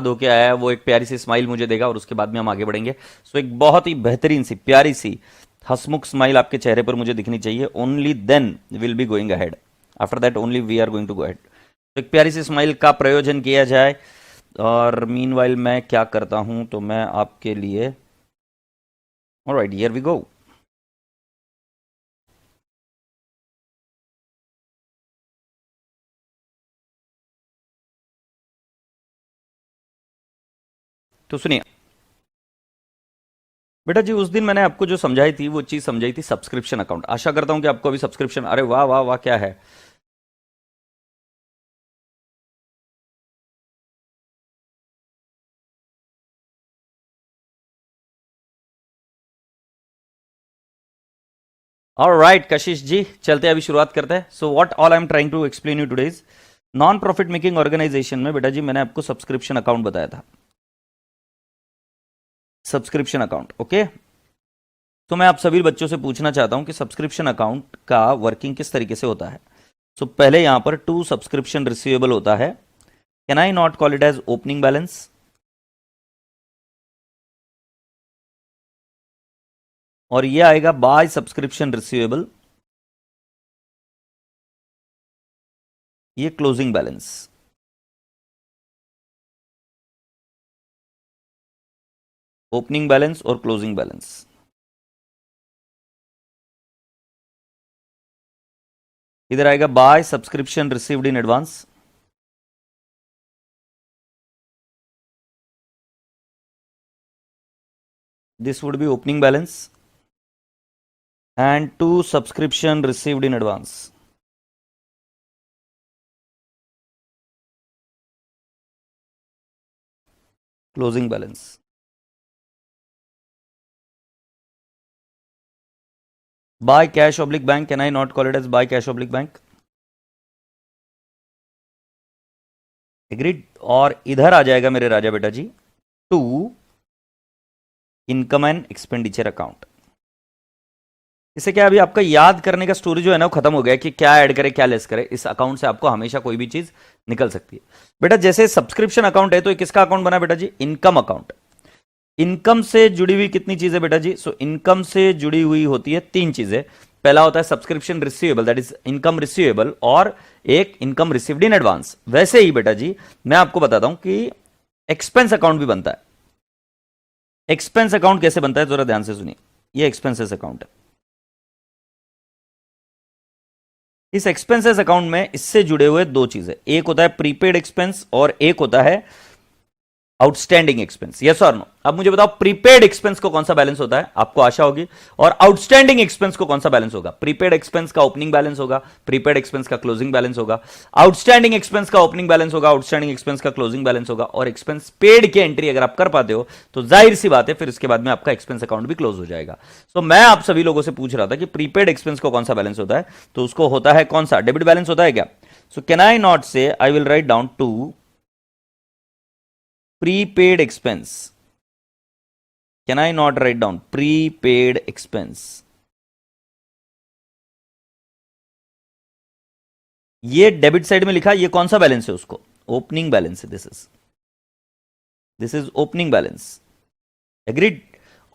नहा धो के आया है वो एक प्यारी सी स्माइल मुझे देगा और उसके बाद में हम आगे बढ़ेंगे। सो एक बहुत ही बेहतरीन सी प्यारी सी हंसमुख स्माइल आपके चेहरे पर मुझे दिखनी चाहिए, only then will be going ahead, after that only we are going to go ahead. तो एक प्यारी सी स्माइल का प्रयोजन किया जाए। और मीनवाइल मैं क्या करता हूं, तो मैं आपके लिए, ऑलराइट हियर वी गो। तो सुनिए बेटा जी, उस दिन मैंने आपको जो समझाई थी वो चीज समझाई थी सब्सक्रिप्शन अकाउंट। आशा करता हूं कि आपको अभी सब्सक्रिप्शन, अरे वाह वाह वाह क्या है। ऑलराइट कशिश जी, चलते हैं अभी शुरुआत करते हैं। So what all I am trying to explain you today is, non profit making organisation में बेटा जी मैंने आपको सब्सक्रिप्शन अकाउंट बताया था, सब्सक्रिप्शन अकाउंट। ओके, तो मैं आप सभी बच्चों से पूछना चाहता हूं कि सब्सक्रिप्शन अकाउंट का वर्किंग किस तरीके से होता है। सो पहले यहां पर टू सब्सक्रिप्शन रिसीवेबल होता है, can I not call it as opening balance. और ये आएगा बाय सब्सक्रिप्शन रिसीवेबल, ये क्लोजिंग बैलेंस। ओपनिंग बैलेंस और क्लोजिंग बैलेंस। इधर आएगा by subscription received in advance, this would be opening balance, and to subscription received in advance, closing balance. By cash oblique bank, can I not call it as by cash oblique bank? Agreed. और इधर आ जाएगा मेरे राजा बेटा जी to income and expenditure account. इससे क्या, अभी आपका याद करने का स्टोरी जो है ना वो खत्म हो गया कि क्या ऐड करे क्या लेस करे। इस अकाउंट से आपको हमेशा कोई भी चीज निकल सकती है। बेटा जैसे सब्सक्रिप्शन अकाउंट है तो किसका अकाउंट बना बेटा जी, इनकम अकाउंट। इनकम से जुड़ी हुई कितनी चीजें बेटा जी, सो इनकम से जुड़ी हुई होती है तीन चीजें। पहला होता है subscription receivable, that is income receivable, और एक इनकम रिसीव्ड इन एडवांस। वैसे ही बेटा जी मैं आपको बताता हूं कि एक्सपेंस अकाउंट भी बनता है। एक्सपेंस अकाउंट कैसे बनता है जरा ध्यान से सुनिए, ये एक्सपेंसेस अकाउंट है। इस एक्सपेंसेस अकाउंट में इससे जुड़े हुए दो चीजें, एक होता है प्रीपेड एक्सपेंस और एक होता है आउटस्टैंडिंग एक्सपेंस। यस और नो। अब मुझे बताओ प्रीपेड एक्सपेंस को कौन सा बैलेंस होता है, आपको आशा होगी, और आउटस्टैंडिंग एक्सपेंस को कौन सा बैलेंस होगा। प्रीपेड एक्सपेंस का ओपनिंग बैलेंस होगा, प्रीपेड एक्सपेंस का क्लोजिंग बैलेंस होगा। आउटस्टैंडिंग एक्सपेंस का ओपनिंग बैलेंस होगा, आउटस्टैंडिंग एक्सपेंस का क्लोजिंग बैलेंस होगा। और एक्सपेंस पेड की एंट्री अगर आप कर पाते हो तो जाहिर सी बात है फिर इसके बाद में आपका एक्सपेंस अकाउंट भी क्लोज हो जाएगा। तो मैं आप सभी लोगों से पूछ रहा था कि प्रीपेड एक्सपेंस को कौन सा बैलेंस होता है, तो उसको होता है कौन सा, डेबिट बैलेंस होता है क्या। सो can I not say, I will write down to prepaid expense, can I not write down prepaid expense। ये डेबिट साइड में लिखा, ये कौन सा बैलेंस है, उसको ओपनिंग बैलेंस है। This is opening balance. Agreed.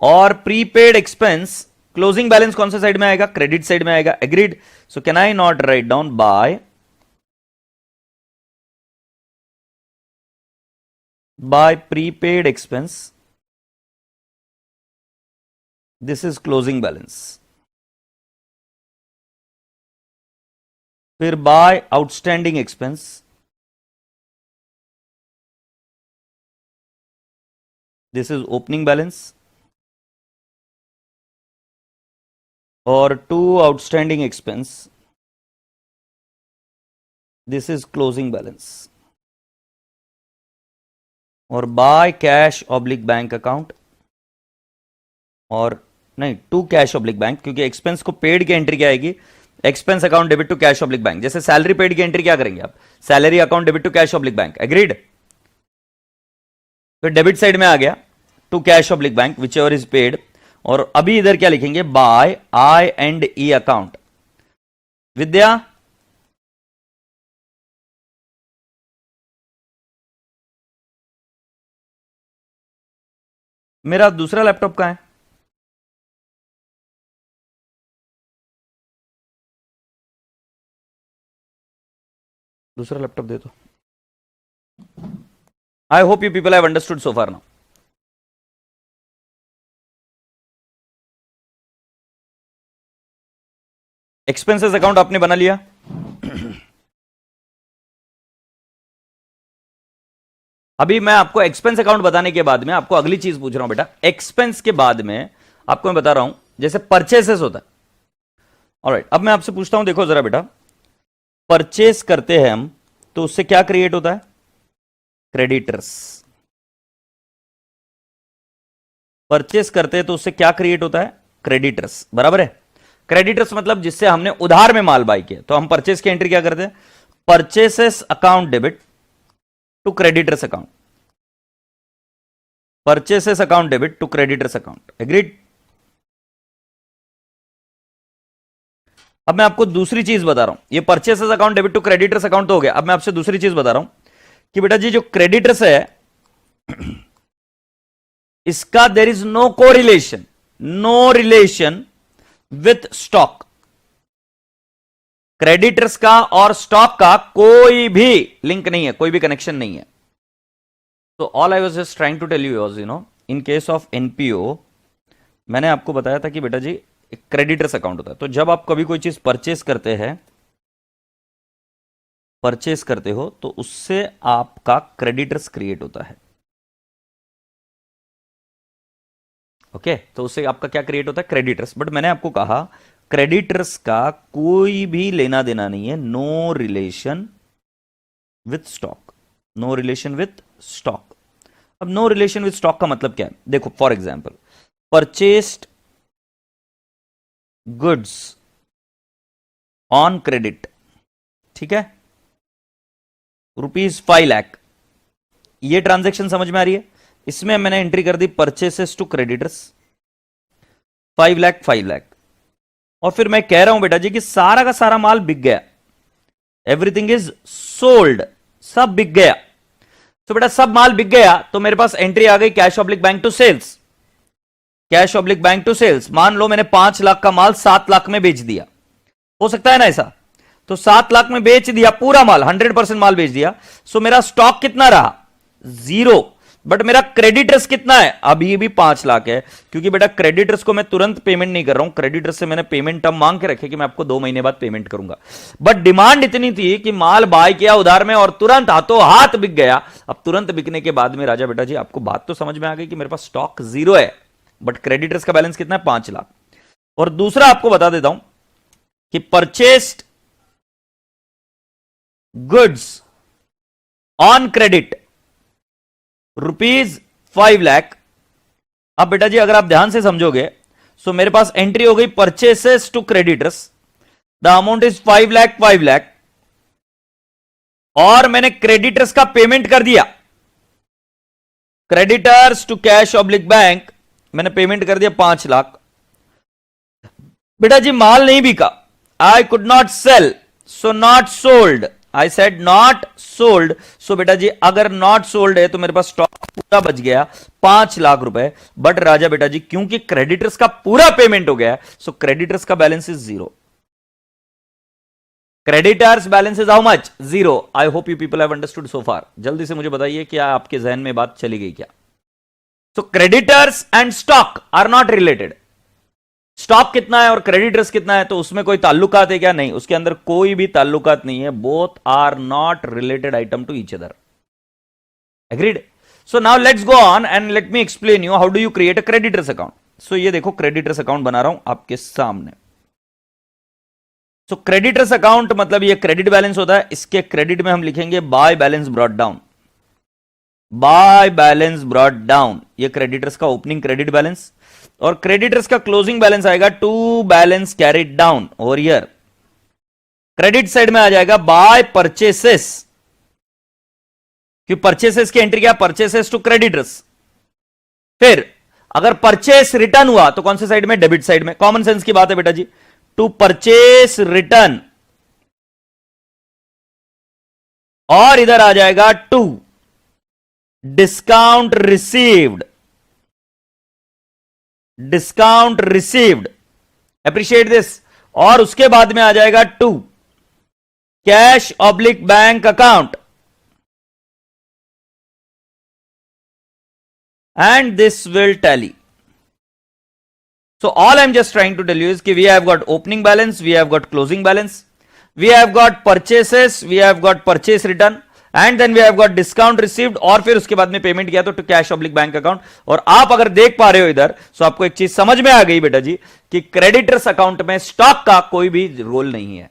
और प्रीपेड एक्सपेंस क्लोजिंग बैलेंस कौन सा साइड में आएगा, क्रेडिट साइड में आएगा। Agreed. So can I not write down by prepaid expense, this is closing balance. फिर by outstanding expense, this is opening balance. और to outstanding expense, this is closing balance. और by cash oblique bank account, और नहीं to cash oblique bank, क्योंकि expense को paid की entry क्या आएगी, expense account debit to cash oblique bank. जैसे सैलरी पेड की एंट्री क्या करेंगे आप, salary account debit to cash oblique bank. Agreed. फिर डेबिट साइड में आ गया to cash oblique bank which ever is paid. और अभी इधर क्या लिखेंगे, by I and E account. Vidya मेरा दूसरा लैपटॉप कहां है? दूसरा लैपटॉप दे दो. आई hope you people have understood so far now. Expenses account आपने बना लिया. अभी मैं आपको एक्सपेंस अकाउंट बताने के बाद में आपको अगली चीज पूछ रहा हूं बेटा. एक्सपेंस के बाद में आपको मैं बता रहा हूं जैसे परचेसेस होता है. ऑलराइट, अब मैं आपसे पूछता हूं, देखो जरा बेटा, परचेस करते हैं हम तो उससे क्या क्रिएट होता है? क्रेडिटर्स. परचेस करते हैं तो उससे क्या क्रिएट होता है? क्रेडिटर्स. बराबर है. क्रेडिटर्स मतलब जिससे हमने उधार में माल बाय किया, तो हम परचेस की एंट्री क्या करते हैं? Purchases account debit to creditors account. Purchases account debit to creditors account. Agreed? अब मैं आपको दूसरी चीज बता रहा हूं. ये purchases account debit to creditors account तो हो गया. अब मैं आपसे दूसरी चीज बता रहा हूं कि बेटा जी जो क्रेडिटर्स है इसका there is no correlation with stock. Creditors का और स्टॉक का कोई भी लिंक नहीं है, कोई भी कनेक्शन नहीं है. तो all I was just trying to tell you was, in case of NPO मैंने आपको बताया था कि बेटा जी क्रेडिटर्स अकाउंट होता है. तो जब आप कभी कोई चीज परचेस करते हो तो उससे आपका क्रेडिटर्स क्रिएट होता है. ओके, तो उससे आपका क्या क्रिएट होता है? क्रेडिटर्स. बट मैंने आपको कहा क्रेडिटर्स का कोई भी लेना देना नहीं है. No relation with stock. No relation with stock. अब नो रिलेशन विथ स्टॉक का मतलब क्या है? देखो, for example, purchased goods on credit, ठीक है, ₹5 लाख. ये ट्रांजैक्शन समझ में आ रही है? इसमें मैंने एंट्री कर दी purchases to creditors 5 lakh 5 lakh. और फिर मैं कह रहा हूं बेटा जी कि सारा का सारा माल बिक गया, एवरीथिंग इज सोल्ड, सब बिक गया. तो बेटा सब माल बिक गया तो मेरे पास एंट्री आ गई cash oblique bank to sales. Cash oblique bank to sales. मान लो मैंने 5 लाख का माल 7 लाख में बेच दिया. हो सकता है ना ऐसा? तो 7 लाख में बेच दिया पूरा माल, 100% माल बेच दिया. सो मेरा स्टॉक कितना रहा? 0. बट मेरा क्रेडिटर्स कितना है? अभी भी 5 लाख है, क्योंकि बेटा क्रेडिटर्स को मैं तुरंत पेमेंट नहीं कर रहा हूं. क्रेडिटर्स से मैंने पेमेंट टर्म मांग के रखे कि मैं आपको 2 महीने बाद पेमेंट करूंगा. बट डिमांड इतनी थी कि माल बाय किया उधार में और तुरंत हाथों हाथ बिक गया. अब तुरंत बिकने के बाद में राजा बेटा जी आपको बात तो समझ में आ गई कि मेरे पास स्टॉक 0 है, बट क्रेडिटर्स का बैलेंस कितना है? 5 लाख. और दूसरा आपको बता देता हूं कि purchased goods on credit ₹5 lakh. अब बेटा जी अगर आप ध्यान से समझोगे सो मेरे पास एंट्री हो गई purchases to creditors. The amount is 5 lakh 5 lakh. और मैंने क्रेडिटर्स का पेमेंट कर दिया. Creditors to cash oblique bank मैंने पेमेंट कर दिया 5 लाख. बेटा जी माल नहीं बिका, I could not sell, so not sold. I said not sold. So बेटा जी अगर नॉट सोल्ड है तो मेरे पास स्टॉक पूरा बच गया 5 लाख रुपए. बट राजा बेटा जी क्योंकि क्रेडिटर्स का पूरा पेमेंट हो गया, सो क्रेडिटर्स का balance is 0. Creditors balance is how much? 0. I hope you people have understood so far. जल्दी से मुझे बताइए क्या आपके जहन में बात चली गई क्या? So creditors and stock are not related. Stock कितना है और क्रेडिटर्स कितना है तो उसमें कोई ताल्लुकात है क्या? नहीं, उसके अंदर कोई भी ताल्लुकात नहीं है. Both are not related item to each other. Agreed? So now let's go on and let me explain you how do you create a creditors account. So ये देखो क्रेडिटर्स अकाउंट बना रहा हूं आपके सामने. सो क्रेडिटर्स अकाउंट मतलब ये credit balance होता है. इसके क्रेडिट में हम लिखेंगे by balance brought down. By balance brought down, ये क्रेडिटर्स का ओपनिंग क्रेडिट बैलेंस. और क्रेडिटर्स का क्लोजिंग बैलेंस आएगा to balance carried down over year. Credit side में आ जाएगा बाय परचेसेस, कि परचेसेस की एंट्री क्या? Purchases to creditors. फिर अगर परचेस रिटर्न हुआ तो कौन से साइड में? डेबिट साइड में. कॉमन सेंस की बात है बेटा जी. To purchase return. और इधर आ जाएगा to discount received. Discount received, appreciate this, और उसके बाद में आ जाएगा 2 cash oblique bank account, and this will tally. So all I'm just trying to tell you is that we have got opening balance, we have got closing balance, we have got purchases, we have got purchase return, and then we have got discount received, और फिर उसके बाद में payment किया तो to cash oblique bank account. और आप अगर देख पा रहे हो इधर, तो आपको एक चीज समझ में आ गई बेटा जी कि क्रेडिटर्स अकाउंट में स्टॉक का कोई भी रोल नहीं है,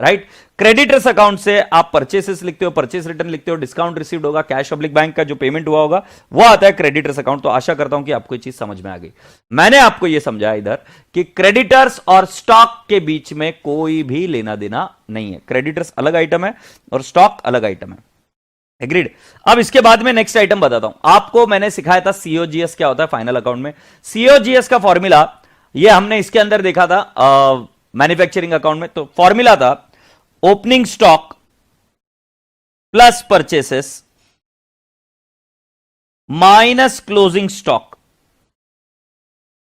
राइट. क्रेडिटर्स अकाउंट से आप परचेसेस लिखते हो, परचेस रिटर्न लिखते हो, डिस्काउंट रिसीव्ड होगा, कैश ऑब्लिक बैंक का जो पेमेंट हुआ होगा वो आता है क्रेडिटर्स अकाउंट. तो आशा करता हूं कि आपको ये चीज समझ में आ गई. मैंने आपको ये समझाया इधर कि क्रेडिटर्स और स्टॉक के बीच में कोई भी लेना देना नहीं है. क्रेडिटर्स अलग आइटम है और स्टॉक अलग आइटम है. एग्रीड. अब इसके बाद में नेक्स्ट आइटम बताता हूं आपको. मैंने सिखाया था सीओजीएस क्या होता है फाइनल अकाउंट में. सीओजीएस का फॉर्मूला ये हमने इसके अंदर देखा था मैन्युफैक्चरिंग अकाउंट में. तो फॉर्मूला था opening stock plus purchases minus closing stock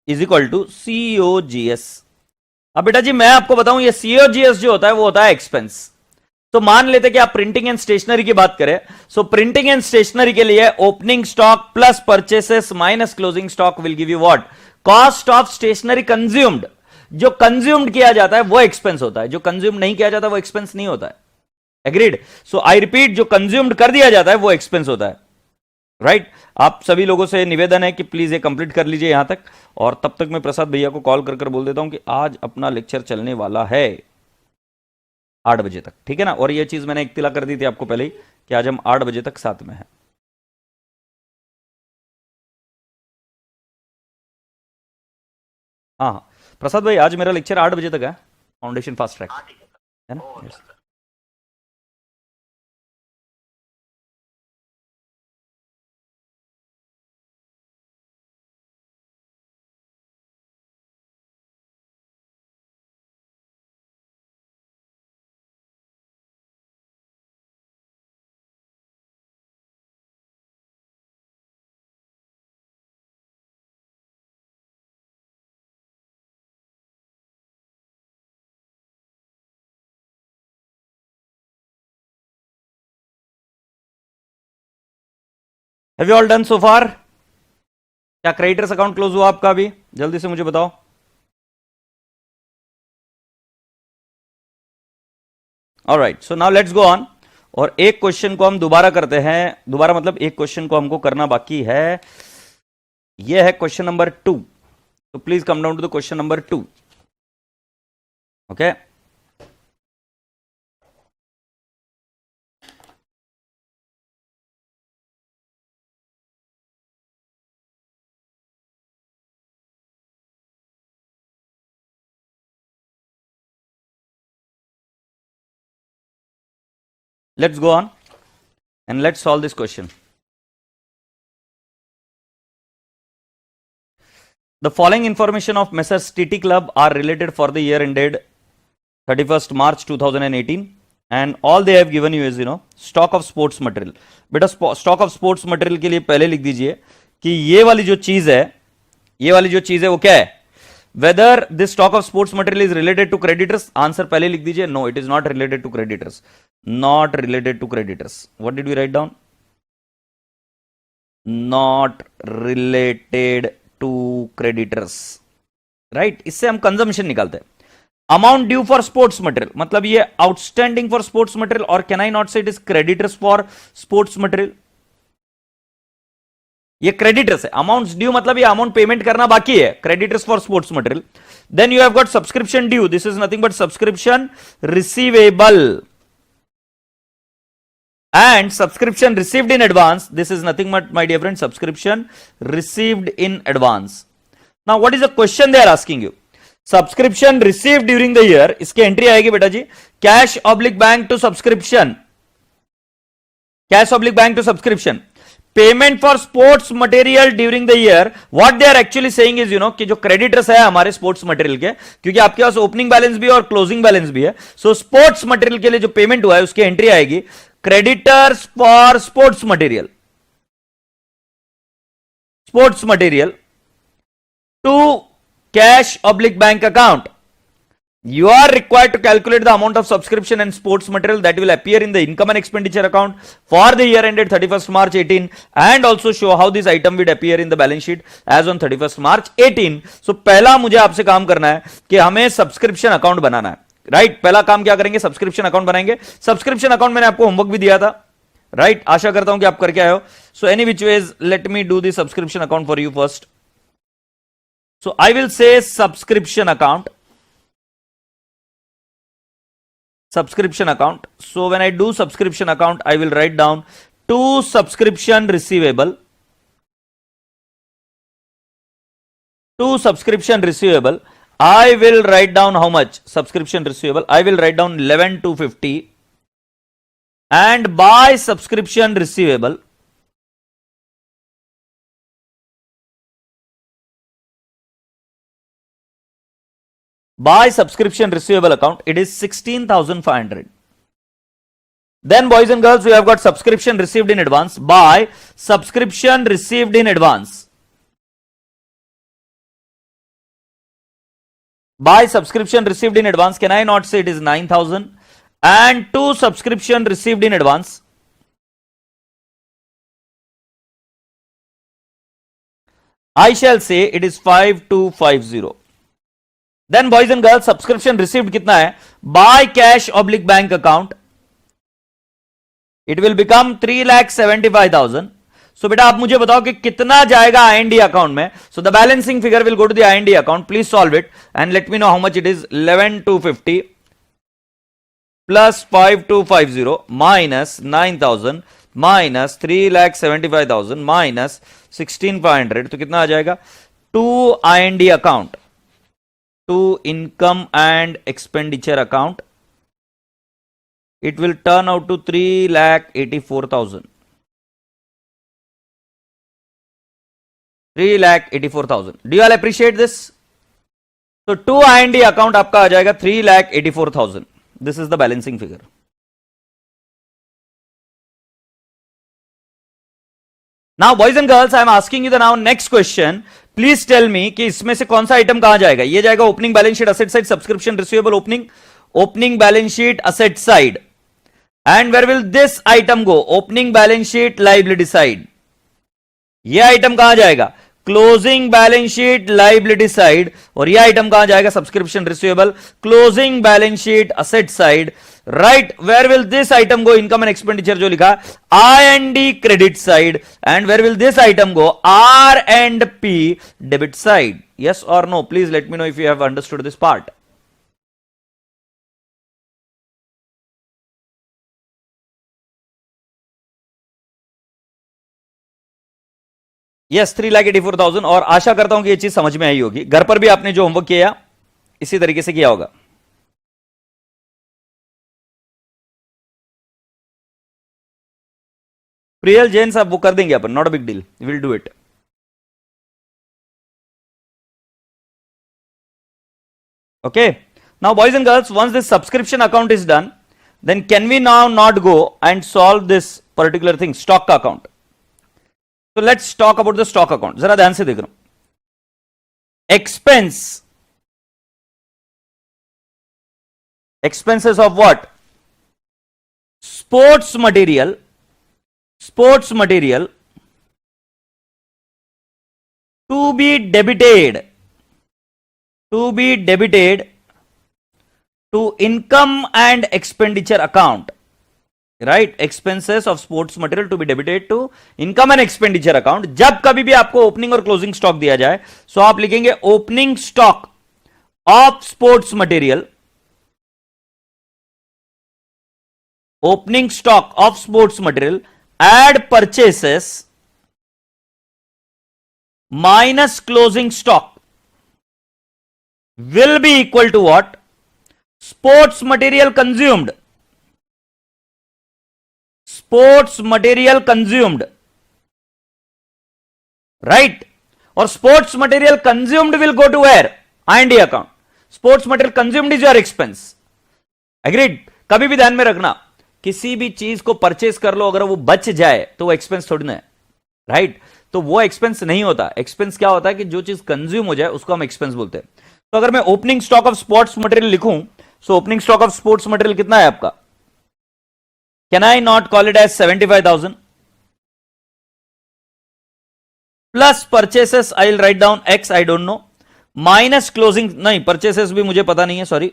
is equal to COGS. अब बेटा जी मैं आपको बताऊं ये सीओजीएस जो होता है वो होता है एक्सपेंस. तो मान लेते कि आप प्रिंटिंग एंड स्टेशनरी की बात करें. सो प्रिंटिंग एंड स्टेशनरी के लिए opening stock plus purchases minus closing stock will give you what, cost of stationery consumed. जो कंज्यूम्ड किया जाता है वो एक्सपेंस होता है, जो कंज्यूम नहीं किया जाता वो एक्सपेंस नहीं होता है. एग्रीड. सो आई रिपीट, जो कंज्यूम्ड कर दिया जाता है वो एक्सपेंस होता है, राइट. आप सभी लोगों से निवेदन है कि प्लीज ये कंप्लीट कर लीजिए यहां तक, और तब तक मैं प्रसाद भैया को कॉल कर बोल देता हूं कि आज अपना लेक्चर चलने वाला है 8 बजे तक, ठीक है ना. और ये चीज मैंने इत्तिला कर दी थी आपको पहले ही कि आज हम 8 बजे तक साथ में हैं. हाँ हाँ प्रसाद भाई, आज मेरा लेक्चर 8 बजे तक है, फाउंडेशन फास्ट ट्रैक, है ना. yes. Have you all done so far? क्या क्रेडिटर्स अकाउंट क्लोज हुआ आपका अभी? जल्दी से मुझे बताओ. Alright, so now let's go on. और एक क्वेश्चन को हम दोबारा करते हैं. दोबारा मतलब एक क्वेश्चन को हमको करना बाकी है. यह है क्वेश्चन नंबर 2. तो please come down to the question number 2. Okay. Let's go on and let's solve this question. The following information of Messrs TT Club are related for the year ended 31st March 2018, and all they have given you is stock of sports material. बेटा stock of sports material के लिए पहले लिख दीजिए कि ये वाली जो चीज है वो क्या है. Whether this stock of sports material is related to creditors, answer पहले लिख दीजिए. No, it is not related to creditors. Not related to creditors. What did we write down? Not related to creditors. Right? इससे हम consumption निकालते हैं. Amount due for sports material, मतलब ये outstanding for sports material, और can I not say it is creditors for sports material. ये creditors है. Amounts due मतलब ये अमाउंट पेमेंट करना बाकी है, creditors for sports material. Then you have got subscription due. This is nothing but subscription receivable. And subscription received in advance, this is nothing but, my dear friend, subscription received in advance. Now what is the question they are asking you? Subscription received during the year, इसके एंट्री आएगी बेटा जी cash oblique bank to subscription. Cash oblique bank to subscription. Payment for sports material during the year. What they are actually saying is कि जो creditors है हमारे sports material के, क्योंकि आपके पास ओपनिंग बैलेंस भी है और क्लोजिंग बैलेंस भी है. सो स्पोर्ट्स मटेरियल के लिए जो पेमेंट हुआ है उसकी एंट्री आएगी creditors for sports material. Sports material to cash oblique bank account, you are required to calculate the amount of subscription and sports material that will appear in the income and expenditure account for the year ended 31st March 18 and also show how this item will appear in the balance sheet as on 31st March 18. So पहला मुझे आपसे काम करना है कि हमें subscription account बनाना है, right? पहला काम क्या करेंगे? सब्सक्रिप्शन अकाउंट बनाएंगे. सब्सक्रिप्शन अकाउंट मैंने आपको होमवर्क भी दिया था, राइट? आशा करता हूं कि आप करके आए हो. So any which ways let me do the subscription account for you first. So I will से subscription account. Subscription account. So when I do subscription account, I will write down to subscription receivable. To subscription receivable, I will write down how much? Subscription receivable, I will write down 11,250. And by subscription receivable, by subscription receivable account, it is 16,500. Then boys and girls, we have got subscription received in advance. By subscription received in advance, by subscription received in advance, can I not say it is 9,000? And to subscription received in advance, I shall say it is 5250. Then boys and girls, subscription received कितना है? By cash oblique bank account, it will become 3,75,000. So बेटा आप मुझे बताओ कि कितना जाएगा IND account में. So the balancing figure will go to the IND account. Please solve it and let me know how much it is. 11,250 plus 5250 minus 9,000 minus 3,75,000 minus 16,500. तो कितना आ जाएगा? To IND account, to income and expenditure account, it will turn out to 3,84,000. 3,84,000. Do you all appreciate this? So to IND account आपका आ जाएगा 3,84,000. This is the balancing figure. Now boys and girls, I am asking you the now next question. Please tell me कि इसमें से कौन सा item कहां जाएगा? ये जाएगा opening balance sheet asset side, subscription receivable opening balance sheet asset side. And where will this item go? Opening balance sheet liability side. ये आइटम कहां जाएगा? Closing balance sheet liability side. और ये आइटम कहां जाएगा? Subscription receivable closing balance sheet asset side. Right, where will this item go? Income and expenditure जो लिखा IND credit side. And where will this item go? R&P debit side. Yes और no? Please let me know if you have understood this part. Yes, 3,84,000. और आशा करता हूं कि यह चीज समझ में आई होगी. घर पर भी आपने जो होमवर्क किया इसी तरीके से किया होगा. प्रियल जैन साहब वो कर देंगे अपन, not a big deal, will do it. Okay, now boys and girls, once this subscription account is done, then can we now not go and solve this particular thing, stock account? So let's talk about the stock account. जरा ध्यान से देख रहा हूं. expenses of what? Sports material to be debited to income and expenditure account. Right, expenses of sports material to be debited to income and expenditure account. जब कभी भी आपको ओपनिंग और क्लोजिंग स्टॉक दिया जाए, सो आप लिखेंगे opening stock of sports material, opening stock of sports material add purchases minus closing stock will be equal to what? Sports material consumed. Right? Or sports material consumed will go to where? IND account. Sports material consumed is your expense. Agreed? कभी भी ध्यान में रखना, किसी भी चीज को purchase कर लो, अगर वो बच जाए तो वो एक्सपेंस थोड़ी ना है. राइट? तो वो एक्सपेंस नहीं होता। एक्सपेंस क्या होता है कि जो चीज कंज्यूम हो जाए उसको हम एक्सपेंस बोलते हैं। तो अगर मैं opening stock of sports material लिखूं, so opening stock of sports material कितना है आपका? Can I not call it as 75,000 plus purchases? I will write down X, I don't know, minus closing, नहीं परचेसेस भी मुझे पता नहीं है, sorry.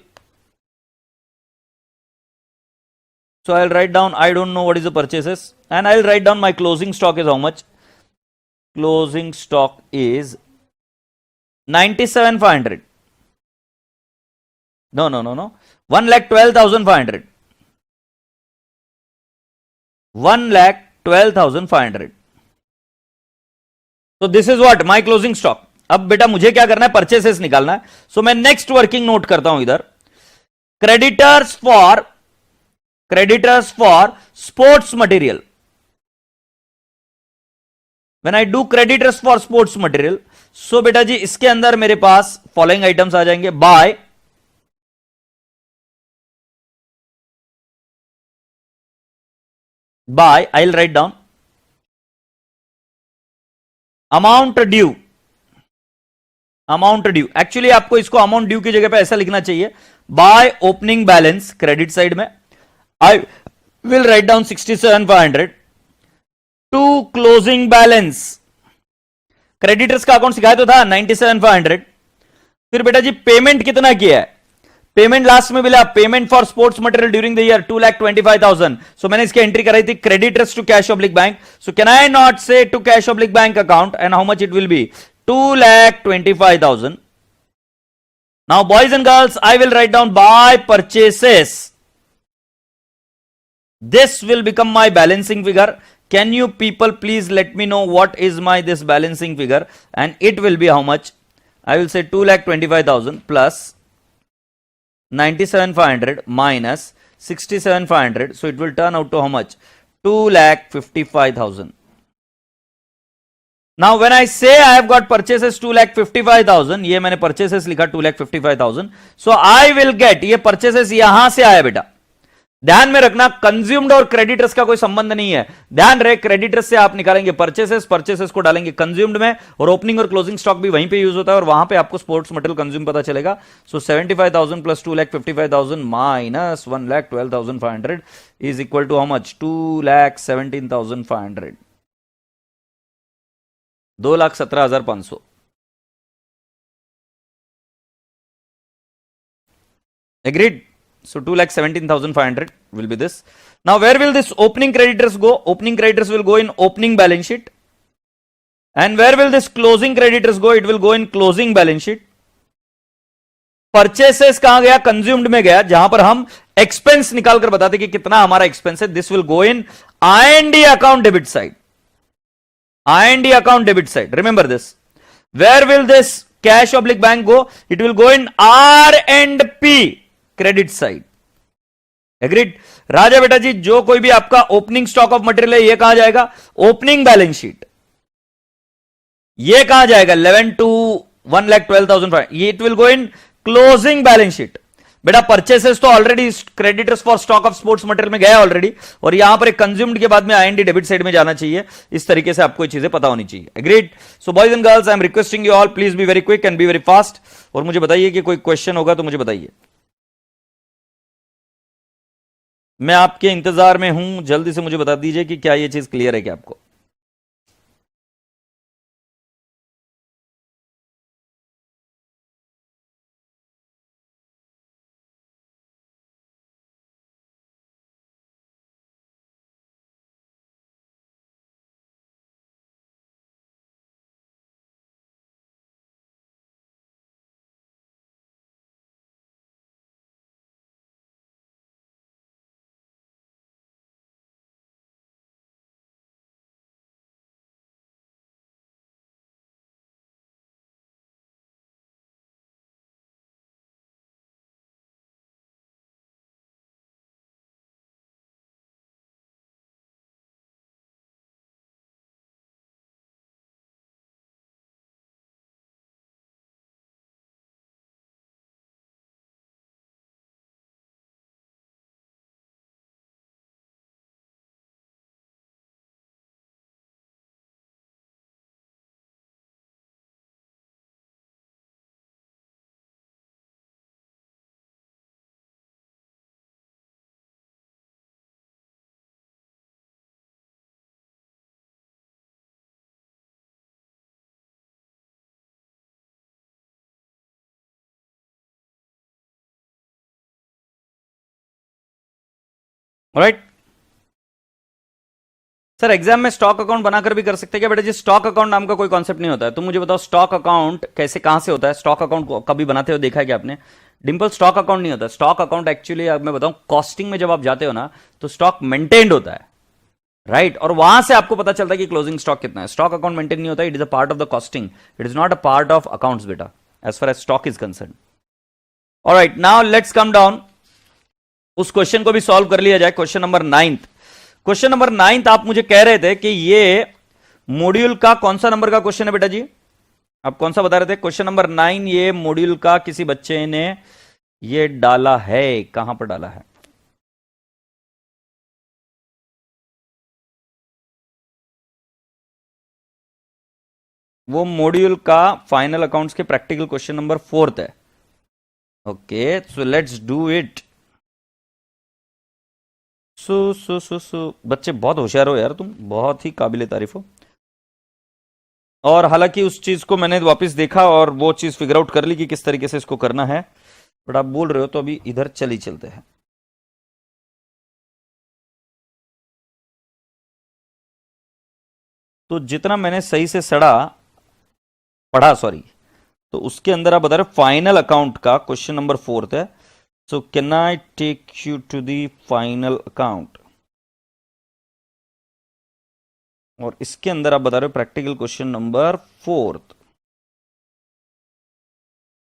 So I'll write down, I don't know what is the purchases, and I'll write down my closing stock is how much? Closing stock is 97,500. No, no, no, no. 1,12,500. 1,12,500. So this is what my closing stock. अब बेटा मुझे क्या करना है? Purchases निकालना है। सो मैं next working note करता हूं इधर, creditors for sports material. When I do creditors for sports material, so बेटा जी इसके अंदर मेरे पास फॉलोइंग आइटम्स आ जाएंगे। By I will write down amount due. Amount due, actually आपको इसको अमाउंट ड्यू की जगह पे ऐसा लिखना चाहिए, by opening balance credit side में I will write down 67,500 to closing balance. Creditors का अकाउंट सिखाया तो था 97,500। फिर बेटा जी पेमेंट कितना किया है? पेमेंट लास्ट में मिला, payment for sports material during the year 2,25,000। So मैंने इसकी एंट्री कराई थी creditors to cash oblique bank. So can I not say to cash oblique bank account and how much it will be? 2,25,000। Now boys and girls, I will write down by purchases. This will become my balancing figure. Can you people please let me know what is my this balancing figure? And it will be how much? I will say 2,25,000 plus 97,500 minus 67,500. So it will turn out to how much? 2,55,000. Now when I say I have got purchases 2,55,000, ये मैंने purchases लिखा 2,55,000. So I will get, ये purchases यहां से आया बेटा। ध्यान में रखना कंज्यूम्ड और क्रेडिटर्स का कोई संबंध नहीं है। ध्यान रहे क्रेडिटर्स से आप निकालेंगे परचेसेस, परचेसेस को डालेंगे कंज्यूम्ड में, और ओपनिंग और क्लोजिंग स्टॉक भी वहीं पे यूज होता है, और वहां पे आपको स्पोर्ट्स मटेरियल कंज्यूम पता चलेगा। So 75,000 plus 2,55,000 minus 1,12,500 is equal to how much? 2,17,500, 2,17,500। Agreed? So 2,17,500 will be this. Now where will this opening creditors go? Opening creditors will go in opening balance sheet. And where will this closing creditors go? It will go in closing balance sheet. Purchases कहां गया? Consumed में गया, जहां पर हम expense निकाल कर बताते कि कितना हमारा expense है. This will go in I&D account debit side. I&D account debit side. Remember this. Where will this cash oblique bank go? It will go in R&P credit side. Agreed? राजा बेटा जी जो कोई भी आपका ओपनिंग स्टॉक ऑफ मटेरियल है ये कहां जाएगा? Opening balance sheet. ये कहां जाएगा? 11 टू 1,12,500, ये it will go in closing balance sheet. बेटा परचेसेस तो already creditors for stock of sports material में गया ऑलरेडी, और यहां पर एक कंज्यूम्ड के बाद में I&D डेबिट साइड में जाना चाहिए। इस तरीके से आपको ये चीजें पता होनी चाहिए। Agreed? So boys and girls, I am requesting you all please be very quick and be very fast, और मुझे बताइए कि कोई क्वेश्चन होगा तो मुझे बताइए। मैं आपके इंतजार में हूं, जल्दी से मुझे बता दीजिए कि क्या ये चीज क्लियर है क्या आपको। राइट सर, एग्जाम में स्टॉक अकाउंट बनाकर भी कर सकते हैं क्या? बेटा जी, स्टॉक अकाउंट नाम का कोई कॉन्सेप्ट नहीं होता है। तुम मुझे बताओ स्टॉक अकाउंट कैसे, कहां से होता है? स्टॉक अकाउंट कभी बनाते हो देखा है क्या आपने? डिंपल, स्टॉक अकाउंट नहीं होता। स्टॉक अकाउंट एक्चुअली अब मैं बताऊं, कॉस्टिंग में जब आप जाते हो ना तो स्टॉक मेंटेन्ड होता है, राइट और वहां से आपको पता चलता है कि क्लोजिंग स्टॉक कितना है। स्टॉक अकाउंट मेंटेन नहीं होता, it is a part of the costing, it is not a part of accounts बेटा, as far as stock is concern. Alright, now let's come down, उस क्वेश्चन को भी solve कर लिया जाए। क्वेश्चन नंबर 9, क्वेश्चन नंबर 9 आप मुझे कह रहे थे कि ये मॉड्यूल का कौन सा नंबर का क्वेश्चन है बेटा जी? आप कौन सा बता रहे थे? क्वेश्चन नंबर 9 ये मॉड्यूल का किसी बच्चे ने ये डाला है, कहां पर डाला है? वो मॉड्यूल का फाइनल अकाउंट्स के प्रैक्टिकल क्वेश्चन नंबर 4 है। Okay, so let's do it. सो बच्चे बहुत होशियार हो यार, तुम बहुत ही काबिले तारीफ हो। और हालांकि उस चीज को मैंने वापस देखा और वो चीज फिगर आउट कर ली कि किस तरीके से इसको करना है, बट आप बोल रहे हो तो अभी इधर चली चलते हैं। तो जितना मैंने सही से पढ़ा सॉरी, तो उसके अंदर आप बता रहे फाइनल अकाउंट का क्वेश्चन नंबर 4 है। So can I take you to the final account, और इसके अंदर आप बता रहे हो प्रैक्टिकल क्वेश्चन नंबर 4।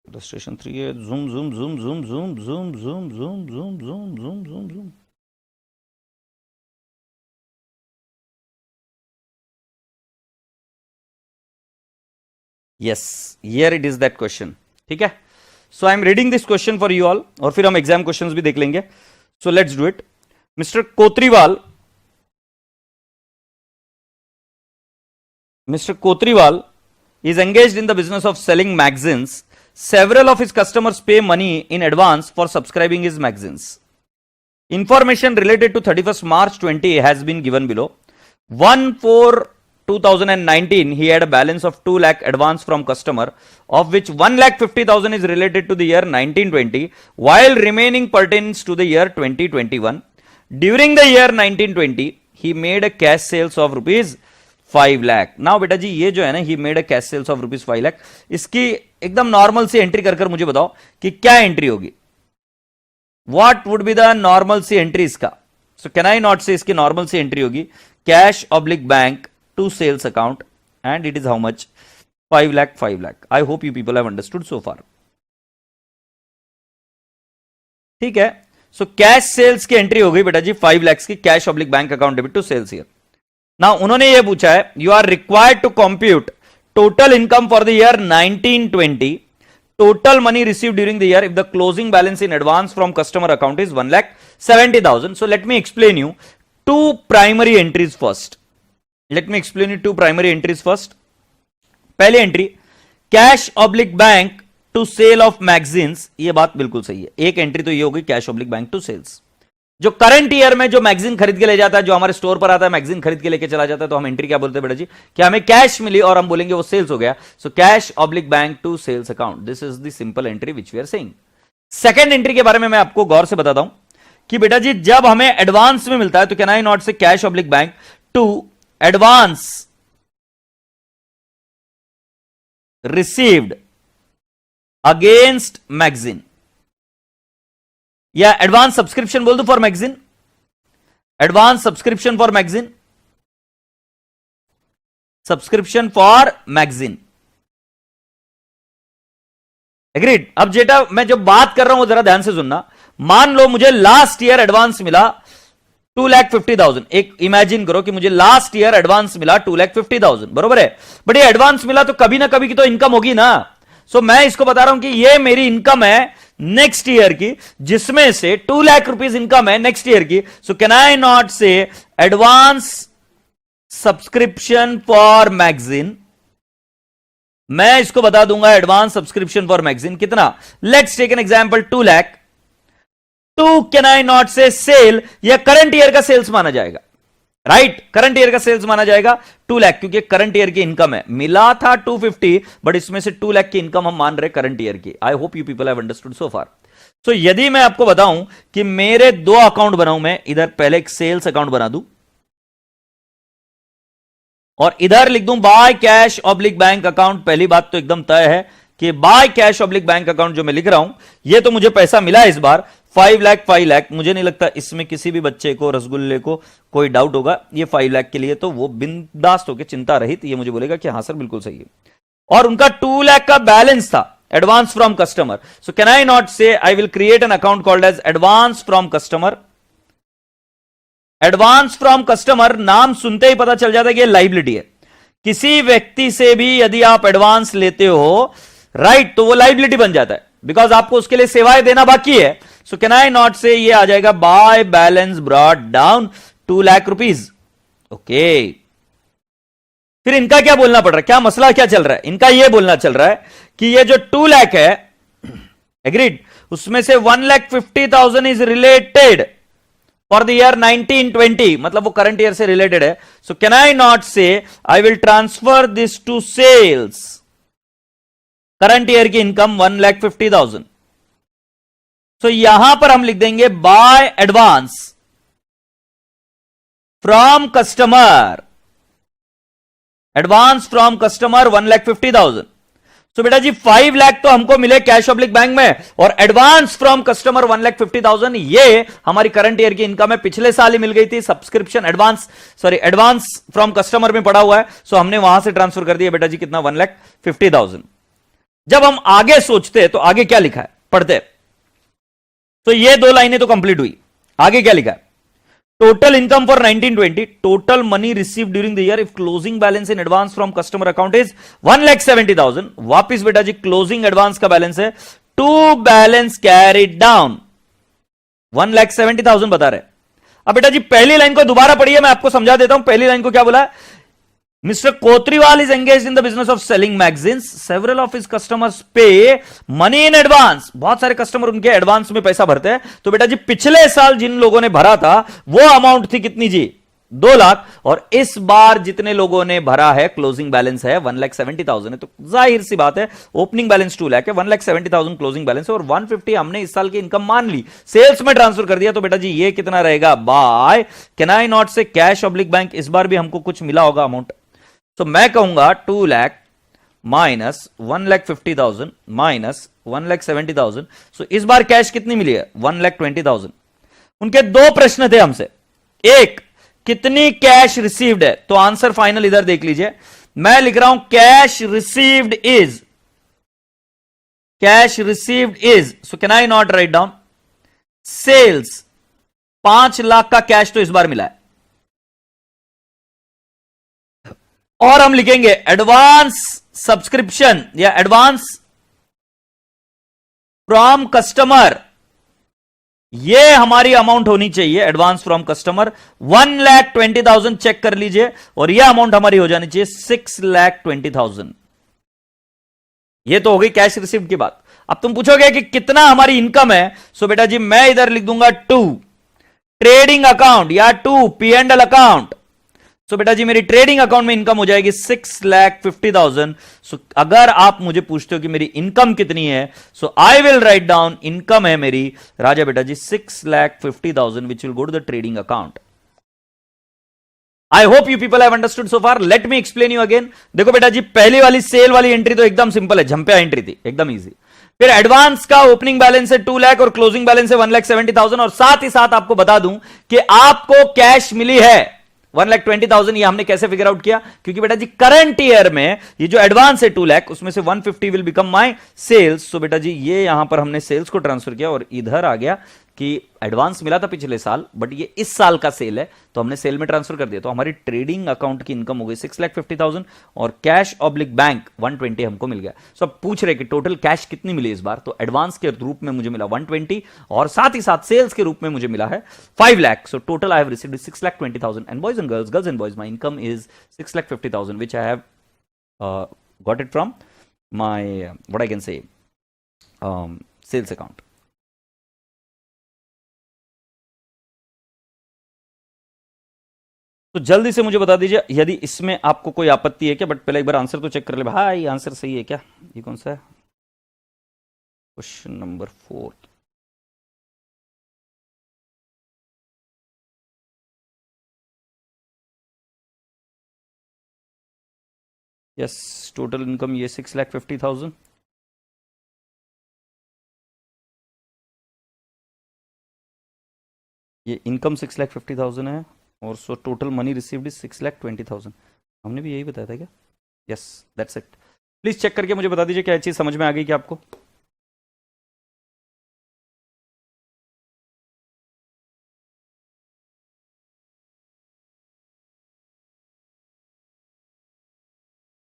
इलस्ट्रेशन 3 है। Zoom zoom zoom zoom zoom zoom zoom zoom zoom zoom zoom zoom zoom. Yes, here it is that question. ठीक है, so I am reading this question for you all, और फिर हम exam questions भी देख लेंगे। So let's do it. Mister Kotriwal, Mr. Kotriwal is engaged in the business of selling magazines. Several of his customers pay money in advance for subscribing his magazines. Information related to 31st March 20 has been given below. 1/4/2019 he had a balance of 2 lakh advance from customer, of which 1,50,000 is related to the year 1920, while remaining pertains to the year 2021. During the year 1920 he made a cash sales of rupees 5 lakh. Now बेटा जी, ये जो है ना, he made a cash sales of rupees 5 lakh, इसकी एकदम normal सी entry कर मुझे बताओ कि क्या एंट्री होगी? What would be the normal सी एंट्री इसका? So can I not say इसकी नॉर्मल सी एंट्री होगी cash oblique bank to sales account, and it is how much? 5 lakh 5 lakh. I hope you people have understood so far. ठीक है, so cash sales की entry हो गई बेटा जी 5 लाख की, cash oblique bank account debit to sales here. Now उन्होंने ये पूछा है, you are required to compute total income for the year 1920, total money receive during the year if the closing balance in advance from customer account is 1,70,000। So let me explain you two primary entries first. Let me explain you two primary entries first. पहली entry, cash oblique bank to sale of magazines, ये बात बिल्कुल सही है। एक entry तो ये होगी cash oblique bank to sales. जो करंट ईयर में जो मैगजीन खरीद के ले जाता है, जो हमारे स्टोर पर आता है मैगजीन खरीद के लेके चला जाता है, तो हम एंट्री क्या बोलते हैं बेटा जी? कि हमें कैश मिली और हम बोलेंगे वो सेल्स हो गया। So cash oblique bank to sales account, this is the simple entry which we are saying. Second entry के बारे में मैं आपको गौर से बताता हूं कि बेटा जी, जब हमें एडवांस में मिलता है तो can I not say cash oblique bank to advance received against magazine, या एडवांस सब्सक्रिप्शन बोल दो for magazine, advance subscription for magazine, subscription for magazine. Agreed? अब जेटा मैं जो बात कर रहा हूं वो जरा ध्यान से सुनना। मान लो मुझे लास्ट ईयर एडवांस मिला 2,50,000। एक इमेजिन करो कि मुझे लास्ट ईयर एडवांस मिला 2,50,000, बरोबर है? बट ये एडवांस मिला तो कभी ना कभी की तो इनकम होगी ना। सो मैं इसको बता रहा हूं कि ये मेरी इनकम है नेक्स्ट ईयर की, जिसमें से 2 लाख रुपीज इनकम है नेक्स्ट ईयर की। So can I not say advance subscription for magazine? मैं इसको बता दूंगा एडवांस सब्सक्रिप्शन फॉर मैगजीन कितना? Let's take an example 2 lakh. 2 can I not say sale, या करंट ईयर का सेल्स माना जाएगा, राइट? करंट ईयर का सेल्स माना जाएगा 2 लाख, क्योंकि करंट ईयर की इनकम है। मिला था 250, बट इसमें से 2 लाख की इनकम हम मान रहे करंट ईयर की। I hope you people have understood so far. तो यदि मैं आपको बताऊं कि मेरे दो अकाउंट बनाऊं, मैं इधर पहले एक सेल्स अकाउंट बना दूं और इधर लिख दूं bye cash oblique bank account. पहली बात तो एकदम तय है कि bye cash oblique bank account जो मैं लिख रहा हूं, ये तो मुझे पैसा मिला इस बार 5 लाख 5 लाख। मुझे नहीं लगता इसमें किसी भी बच्चे को, रसगुल्ले को कोई डाउट होगा। ये 5 लाख के लिए तो वो बिंदास्त होकर चिंता रहित ये मुझे बोलेगा कि हां सर बिल्कुल सही है। और उनका 2 लाख का बैलेंस था advance from customer. So can I not say I will create an account called as advance from customer. Advance from customer नाम सुनते ही पता चल जाता है कि ये लाइबिलिटी है। किसी व्यक्ति से भी यदि आप एडवांस लेते हो, राइट, तो वो लाइबिलिटी बन जाता है, बिकॉज आपको उसके लिए सेवाएं देना बाकी है। सो कैन आई नॉट से ये आ जाएगा bye balance brought down 2 lakh rupees. Okay, फिर इनका क्या बोलना पड़ रहा है, क्या मसला क्या चल रहा है? इनका ये बोलना चल रहा है कि ये जो 2 लाख है, एग्रीड, उसमें से 1,50,000 is related for the year 1920, मतलब वो करंट ईयर से रिलेटेड है। So can I not say I will transfer this to sales. Current year की इनकम 1,50,000। सो यहां पर हम लिख देंगे by advance from customer, advance from customer 1,50,000। तो बेटा जी 5 लाख तो हमको मिले कैश ऑब्लिक बैंक में, और एडवांस फ्रॉम कस्टमर 1,50,000 ये हमारी करंट ईयर की इनकम है, पिछले साल ही मिल गई थी। सब्सक्रिप्शन एडवांस फ्रॉम कस्टमर में पड़ा हुआ है, सो हमने वहां से ट्रांसफर कर दिया बेटा जी कितना, 1,50,000। जब हम आगे सोचते हैं तो आगे क्या लिखा है, पढ़ते। तो ये 2 लाइनें तो कंप्लीट हुई। आगे क्या लिखा है, total income for 1920, total money receive during the year if closing balance in advance from customer account is 1,70,000। वापिस बेटा जी क्लोजिंग एडवांस का बैलेंस है, टू बैलेंस कैरिड डाउन 1,70,000 बता रहे। अब बेटा जी पहली लाइन को दोबारा पढ़िए, मैं आपको समझा देता हूं। पहली लाइन को क्या बोला, mister कोत्रीवाल is engaged in the business of selling magazines. Several of his customers pay money in advance. बहुत सारे कस्टमर उनके एडवांस में पैसा भरते हैं। तो बेटा जी पिछले साल जिन लोगों ने भरा था वो अमाउंट थी कितनी जी, 2 लाख, और इस बार जितने लोगों ने भरा है क्लोजिंग बैलेंस है 1,70,000 है। तो जाहिर सी बात है ओपनिंग बैलेंस 2 लाख है, 1,70,000 क्लोजिंग बैलेंस है, और 150 हमने इस साल की इनकम मान ली, सेल्स में ट्रांसफर कर दिया। तो बेटा जी ये कितना रहेगा, by can I not say cash oblique bank. इस बार भी हमको कुछ मिला होगा अमाउंट, तो मैं कहूंगा 2 लाख माइनस 1,50,000 माइनस 1,70,000। सो इस बार कैश कितनी मिली है, 1,20,000। उनके 2 प्रश्न थे हमसे, एक कितनी कैश रिसीव्ड है, तो आंसर फाइनल इधर देख लीजिए। मैं लिख रहा हूं cash received is, so can I not write down sales 5 lakh का कैश तो इस बार मिला है, और हम लिखेंगे एडवांस सब्सक्रिप्शन या एडवांस फ्रॉम कस्टमर, ये हमारी अमाउंट होनी चाहिए एडवांस फ्रॉम कस्टमर 1,20,000। चेक कर लीजिए, और यह अमाउंट हमारी हो जानी चाहिए 6,20,000। ये तो हो गई कैश रिसीव्ड की बात। अब तुम पूछोगे कि कितना हमारी इनकम है, सो बेटा जी मैं इधर लिख दूंगा 2 ट्रेडिंग अकाउंट या 2 P&L अकाउंट। सो बेटा जी मेरी ट्रेडिंग अकाउंट में इनकम हो जाएगी 6,50,000। सो अगर आप मुझे पूछते हो कि मेरी इनकम कितनी है, so I will write down income है मेरी राजा बेटा जी 6,50,000 which will go to the trading account. I hope you people have understood so far. Let me explain you again. देखो बेटा जी पहली वाली सेल वाली एंट्री तो एकदम सिंपल है, झंपिया एंट्री थी, एकदम इजी। फिर एडवांस का ओपनिंग बैलेंस है 2 लाख और क्लोजिंग बैलेंस है 1,70,000, और साथ ही साथ आपको बता दूं कि आपको कैश मिली है 1,20,000। ये हमने कैसे फिगर आउट किया, क्योंकि बेटा जी करंट ईयर में ये जो एडवांस है 2 लाख, उसमें से 150 विल बिकम माय सेल्स। सो बेटा जी ये यहां पर हमने सेल्स को ट्रांसफर किया, और इधर आ गया कि एडवांस मिला था पिछले साल, बट ये इस साल का सेल है तो हमने सेल में ट्रांसफर कर दिया। तो हमारी ट्रेडिंग अकाउंट की इनकम हो गई 6,50,000, और कैश ऑब्लिक बैंक 120 हमको मिल गया। सो अब पूछ रहे कि टोटल कैश कितनी मिली इस बार, तो एडवांस के रूप में मुझे मिला 120, और साथ ही साथ सेल्स के रूप में मुझे मिला है 5 lakh. So total I have received 6,20,000। And boys and girls and boys, my income is 6,50,000 which I have got it from my what I can say sales account. तो जल्दी से मुझे बता दीजिए यदि इसमें आपको कोई आपत्ति है क्या, बट पहले एक बार आंसर तो चेक कर ले भाई, आंसर सही है क्या? ये कौन सा है, question number 4। Yes, total income ये 6,50,000। ये इनकम 6,50,000 है, और so total money received is 6,20,000। हमने भी यही बताया था क्या? Yes, that's it. Please check करके मुझे बता दीजिए क्या चीज समझ में आ गई क्या आपको?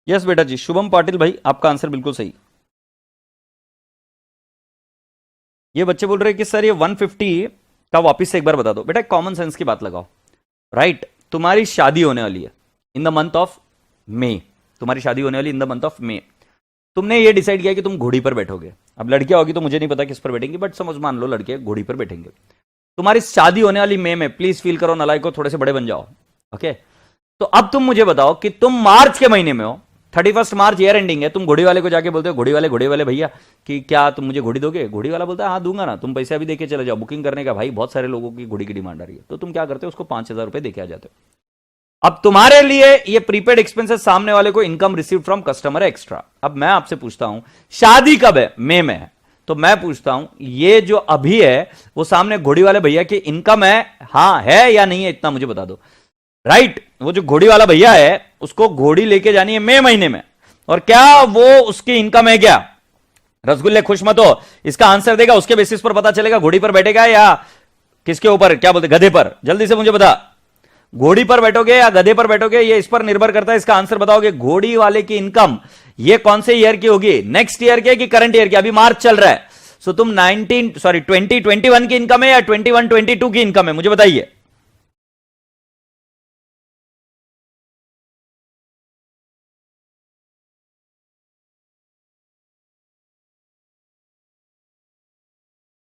यस बेटा जी, शुभम पाटिल भाई, आपका आंसर बिल्कुल सही। ये बच्चे बोल रहे हैं कि सर ये 150 का वापिस से एक बार बता दो। बेटा कॉमन सेंस की बात लगाओ, राइट? तुम्हारी शादी होने वाली है in the month of May, तुम्हारी शादी होने वाली in the month of May. तुमने ये डिसाइड किया कि तुम घोड़ी पर बैठोगे। अब लड़कियां होगी तो मुझे नहीं पता किस पर बैठेंगी, बट समझ मान लो लड़के घोड़ी पर बैठेंगे। तुम्हारी शादी होने वाली मई में, प्लीज फील करो नलायक को, थोड़े से बड़े बन जाओ। ओके, तो अब तुम मुझे बताओ कि तुम मार्च के महीने में हो, 31 मार्च ईयर एंडिंग है, तुम घोड़ी वाले को जाके बोलते हो, घोड़ी वाले भैया कि क्या तुम मुझे घोड़ी दोगे? घोड़ी वाला बोलता है हाँ दूंगा ना, तुम पैसे अभी देके चले जाओ, बुकिंग करने का भाई बहुत सारे लोगों की घोड़ी की डिमांड आ रही है। तो तुम क्या करते हो, उसको 5,000 रुपए देके आ जाते हो। अब तुम्हारे लिए ये प्रीपेड एक्सपेंसेस, सामने वाले को इनकम रिसीव फ्रॉम कस्टमर है एक्स्ट्रा। अब मैं आपसे पूछता हूं शादी कब है? मई में है। तो मैं पूछता हूं ये जो अभी है वो सामने घोड़ी वाले भैया की इनकम है, हाँ है या नहीं है? इतना मुझे बता दो। राइट, वो जो घोड़ी वाला भैया है उसको घोड़ी लेके जानी है मई महीने में, और क्या वो उसकी इनकम है क्या? रसगुल्ले खुश मत हो, इसका आंसर देगा, उसके बेसिस पर पता चलेगा घोड़ी पर बैठेगा या किसके ऊपर, क्या बोलते, गधे पर। जल्दी से मुझे बता, घोड़ी पर बैठोगे या गधे पर बैठोगे, ये इस पर निर्भर करता है। इसका आंसर बताओगे। घोड़ी वाले की इनकम ये कौन से ईयर की होगी? नेक्स्ट ईयर के कि करंट ईयर की? अभी मार्च चल रहा है। सो तुम 2021 की इनकम है या 21-22 की इनकम है, मुझे बताइए।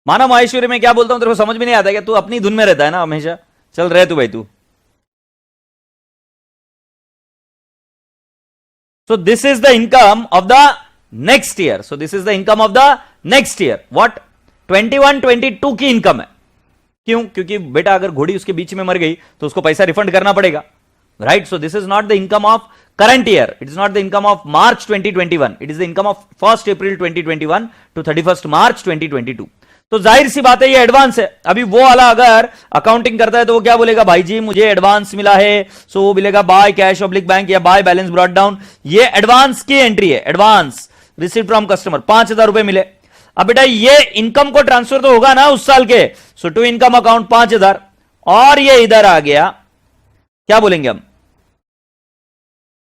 मानव माहेश्वरी में क्या बोलता हूं तेरे को समझ में नहीं आता क्या? तू अपनी धुन में रहता है ना हमेशा। चल रहे तू भाई तू। So this is the income of the next year. So this is the income of the next year. What? 21-22 की इनकम है। क्यों? क्योंकि बेटा अगर घोड़ी उसके बीच में मर गई तो उसको पैसा रिफंड करना पड़ेगा, right? So this is not the income of current year, it is not the income of March 2021, it is the income of 1 April 2021 to 31 March 2022। तो जाहिर सी बात है ये एडवांस है। अभी वो वाला अगर अकाउंटिंग करता है तो वो क्या बोलेगा, भाई जी मुझे एडवांस मिला है, सो वो मिलेगा बाय कैश ऑब्लिक बैंक या बाय बैलेंस ब्रॉट डाउन। ये एडवांस की एंट्री है, एडवांस रिसीव फ्रॉम कस्टमर, 5,000 रुपए मिले। अब बेटा ये इनकम को ट्रांसफर तो होगा ना उस साल के, सो टू इनकम अकाउंट 5,000, और ये इधर आ गया, क्या बोलेंगे हम,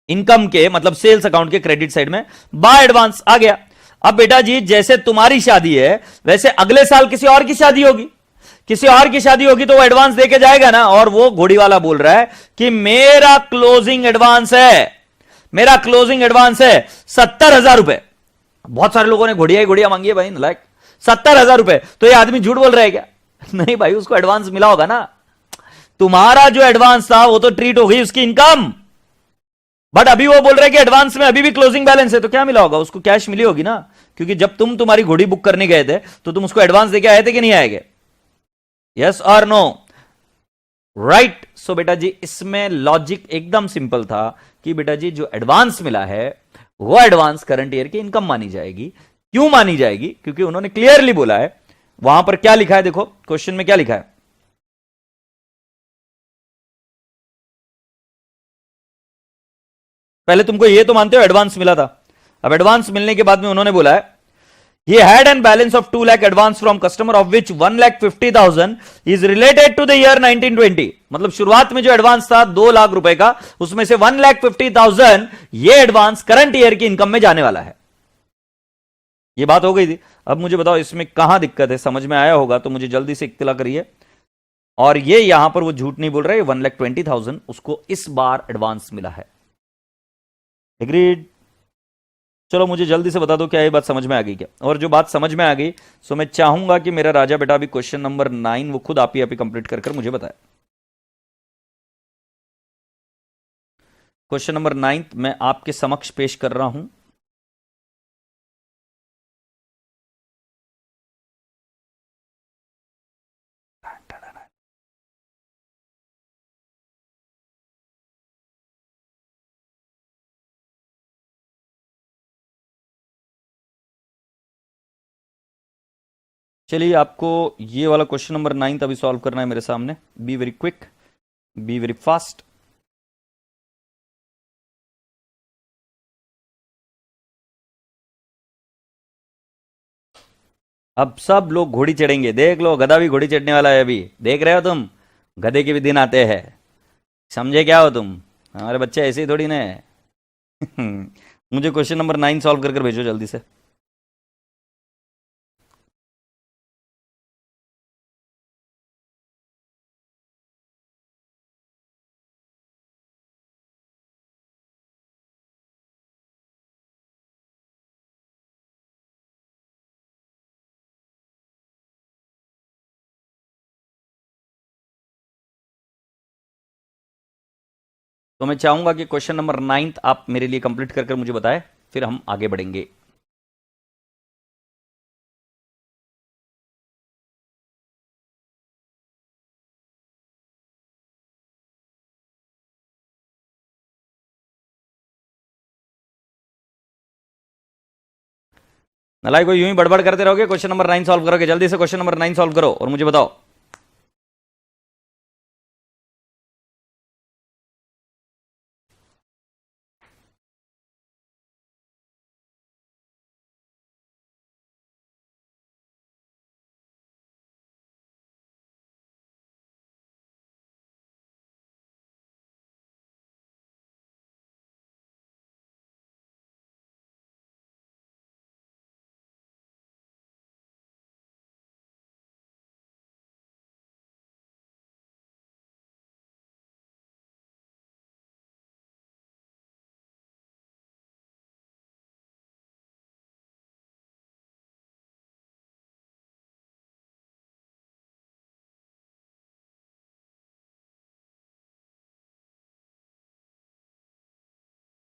इनकम के मतलब सेल्स अकाउंट के क्रेडिट साइड में बाय एडवांस आ गया। अब बेटा जी जैसे तुम्हारी शादी है वैसे अगले साल किसी और की शादी होगी, किसी और की शादी होगी तो वो एडवांस देके जाएगा ना। और वो घोड़ी वाला बोल रहा है कि मेरा क्लोजिंग एडवांस है, मेरा क्लोजिंग एडवांस है 70,000 रुपए। बहुत सारे लोगों ने घोड़िया मांगी है भाई, लाइक 70,000 रुपए। तो ये आदमी झूठ बोल रहा है क्या? नहीं भाई, उसको एडवांस मिला होगा ना। तुम्हारा जो एडवांस था वो तो ट्रीट हो गई उसकी इनकम, बट अभी वो बोल रहे हैं कि एडवांस में अभी भी क्लोजिंग बैलेंस है, तो क्या मिला होगा उसको? कैश मिली होगी ना, क्योंकि जब तुम तुम्हारी घोड़ी बुक करने गए थे तो तुम उसको एडवांस देके आए थे कि नहीं आएगे? यस और नो? राइट। सो बेटा जी इसमें लॉजिक एकदम सिंपल था कि बेटा जी जो एडवांस मिला है वो एडवांस करंट ईयर की इनकम मानी जाएगी। क्यों मानी जाएगी? क्योंकि उन्होंने क्लियरली बोला है, वहां पर क्या लिखा है देखो, क्वेश्चन में क्या लिखा है। पहले तुमको ये तो मानते हो एडवांस मिला था, अब एडवांस मिलने के बाद में उन्होंने बोला है he had an balance of 2 lakh advance from customer of which 1,50,000 is related to the year 1920। मतलब शुरुआत में जो एडवांस था 2 लाख रुपए का, उसमें से 1,50,000 ये एडवांस करंट ईयर की इनकम में जाने वाला है। ये बात हो गई थी। अब मुझे बताओ इसमें कहां दिक्कत है, समझ में आया होगा तो मुझे जल्दी से इत्तला करिए। और ये यहां पर वो झूठ नहीं बोल रहे, 1,20,000 उसको इस बार एडवांस मिला है। एग्रीड? चलो मुझे जल्दी से बता दो क्या ये बात समझ में आ गई क्या? और जो बात समझ में आ गई, सो मैं चाहूंगा कि मेरा राजा बेटा अभी क्वेश्चन नंबर 9 वो खुद आप ही कंप्लीट कर मुझे बताए। क्वेश्चन नंबर 9 मैं आपके समक्ष पेश कर रहा हूं। चलिए, आपको ये वाला क्वेश्चन नंबर 9 अभी सॉल्व करना है मेरे सामने। Be very quick, be very fast. अब सब लोग घोड़ी चढ़ेंगे, देख लो, गधा भी घोड़ी चढ़ने वाला है अभी, देख रहे हो तुम, गधे के भी दिन आते हैं। समझे क्या हो तुम? हमारे बच्चे ऐसे ही थोड़ी ना है। मुझे क्वेश्चन नंबर 9 सॉल्व कर भेजो जल्दी से। तो मैं चाहूंगा कि क्वेश्चन नंबर 9 आप मेरे लिए कंप्लीट कर मुझे बताएं, फिर हम आगे बढ़ेंगे। नलाई को यूं ही बड़बड़ करते रहोगे, क्वेश्चन नंबर 9 सॉल्व करोगे, जल्दी से क्वेश्चन नंबर 9 सॉल्व करो और मुझे बताओ।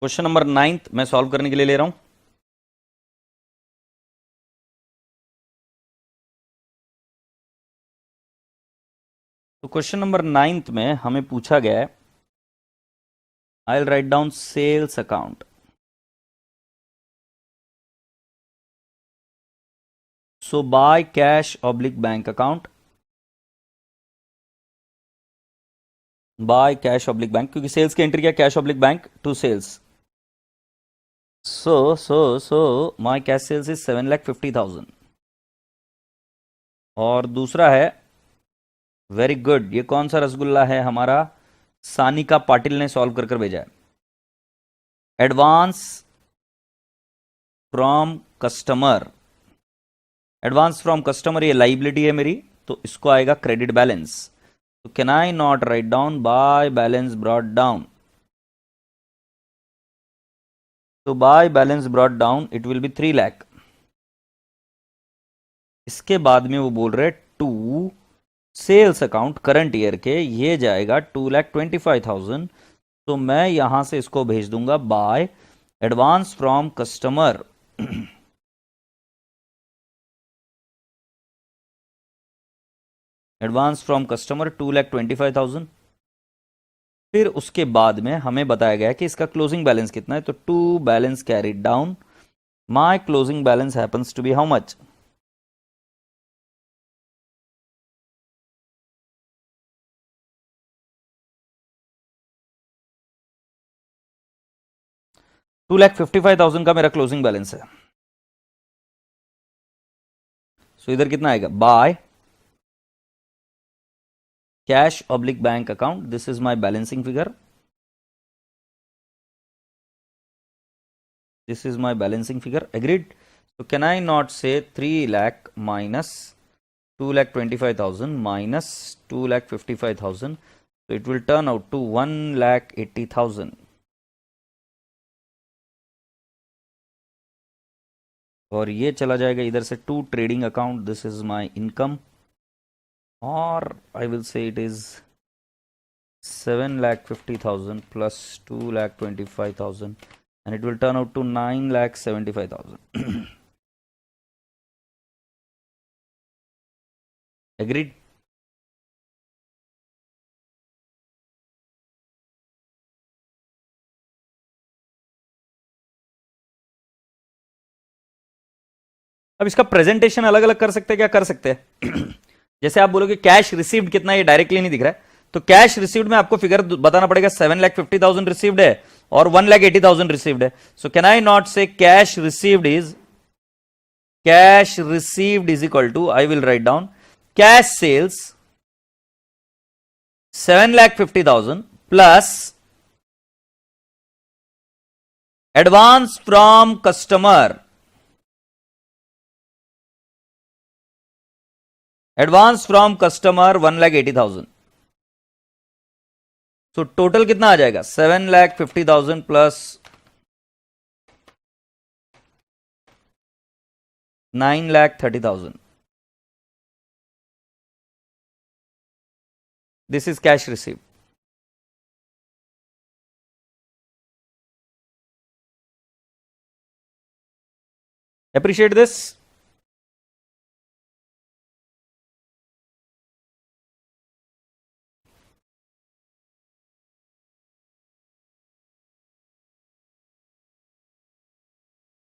क्वेश्चन नंबर 9 मैं सॉल्व करने के लिए ले रहा हूं। तो क्वेश्चन नंबर 9 में हमें पूछा गया है, I will write down sales account. So by cash oblique bank account, by cash oblique bank, क्योंकि सेल्स की एंट्री क्या, cash oblique bank to sales. So my cash sales is 7,50,000। और दूसरा है, वेरी गुड, ये कौन सा रसगुल्ला है हमारा, सानिका पाटिल ने सॉल्व कर भेजा है। Advance from customer, advance from customer ये लाइबिलिटी है मेरी, तो इसको आएगा क्रेडिट बैलेंस। तो can I not write down by balance brought down? तो by balance brought down it will be 3 lakh. इसके बाद में वो बोल रहे to sales account current year के, ये जाएगा 2,25,000। तो मैं यहां से इसको भेज दूंगा by advance from customer, advance from customer 2,25,000। फिर उसके बाद में हमें बताया गया कि इसका क्लोजिंग बैलेंस कितना है, तो to balance carried down, my closing balance happens to be how much? 2,55,000 का मेरा क्लोजिंग बैलेंस है। सो इधर कितना आएगा, bye cash oblique bank account, this is my balancing figure, this is my balancing figure, agreed? So can I not say 3 lakh minus 2,25,000 minus 2,55,000? So it will turn out to 1,80,000। और ये चला जाएगा इधर से to trading account, this is my income, और I will say it is 7,50,000 plus 2,25,000 and it will turn out to 9,75,000। agreed? अब इसका presentation अलग अलग कर सकते हैं, क्या कर सकते हैं? जैसे आप बोलोगे कैश रिसीव्ड कितना, ये डायरेक्टली नहीं दिख रहा है, तो कैश रिसीव्ड में आपको फिगर बताना पड़ेगा 7,50,000 रिसीव्ड है और 1,80,000 रिसीव्ड है. So can I not say cash received is equal to, I will write down cash sales 7,50,000 plus advance from customer, advance from customer 1,80,000. So total कितना आ जाएगा? 7,50,000 plus 9,30,000. This is cash received. Appreciate this.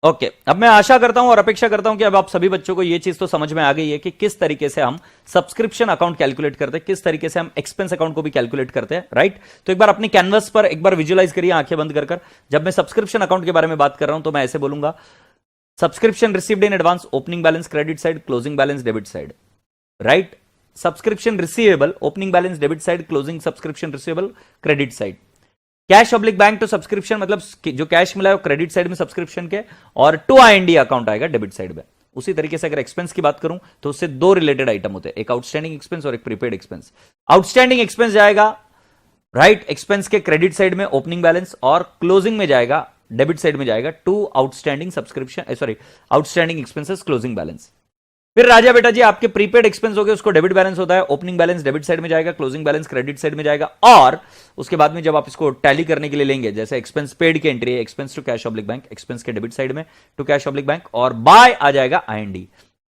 Okay, अब मैं आशा करता हूं और अपेक्षा करता हूं कि अब आप सभी बच्चों को यह चीज तो समझ में आ गई है कि किस तरीके से हम सब्सक्रिप्शन अकाउंट कैलकुलेट करते हैं, किस तरीके से हम एक्सपेंस अकाउंट को भी कैलकुलेट करते हैं, राइट? तो एक बार अपनी कैनवस पर एक बार विजुअलाइज करिए आंखें बंद कर. जब मैं सब्सक्रिप्शन अकाउंट के बारे में बात कर रहा हूं तो मैं ऐसे बोलूंगा, subscription received in advance, opening balance credit side, closing balance debit side, right? Subscription receivable, opening balance debit side, closing subscription receivable credit side. Cash oblique bank to subscription मतलब जो कैश मिला है वो क्रेडिट साइड में subscription के, और to I and E account आएगा debit side में. उसी तरीके से अगर एक्सपेंस की बात करूं तो उससे दो रिलेटेड आइटम होते हैं, एक आउटस्टैंडिंग एक्सपेंस और एक प्रीपेड एक्सपेंस. आउटस्टैंडिंग एक्सपेंस जाएगा राइट एक्सपेंस के क्रेडिट साइड में ओपनिंग बैलेंस, और क्लोजिंग में जाएगा डेबिट साइड में जाएगा to outstanding subscription, sorry outstanding expenses closing balance. फिर राजा बेटा जी आपके प्रीपेड एक्सपेंस हो गए, उसको डेबिट बैलेंस होता है, ओपनिंग बैलेंस डेबिट साइड में जाएगा, क्लोजिंग बैलेंस क्रेडिट साइड में जाएगा. और उसके बाद में जब आप इसको टैली करने के लिए लेंगे, जैसे एक्सपेंस पेड की एंट्री है, expense to cash oblique bank, expense के डेबिट साइड में टू कैश ऑब्लिक बैंक, और बाय आ जाएगा आईएनडी.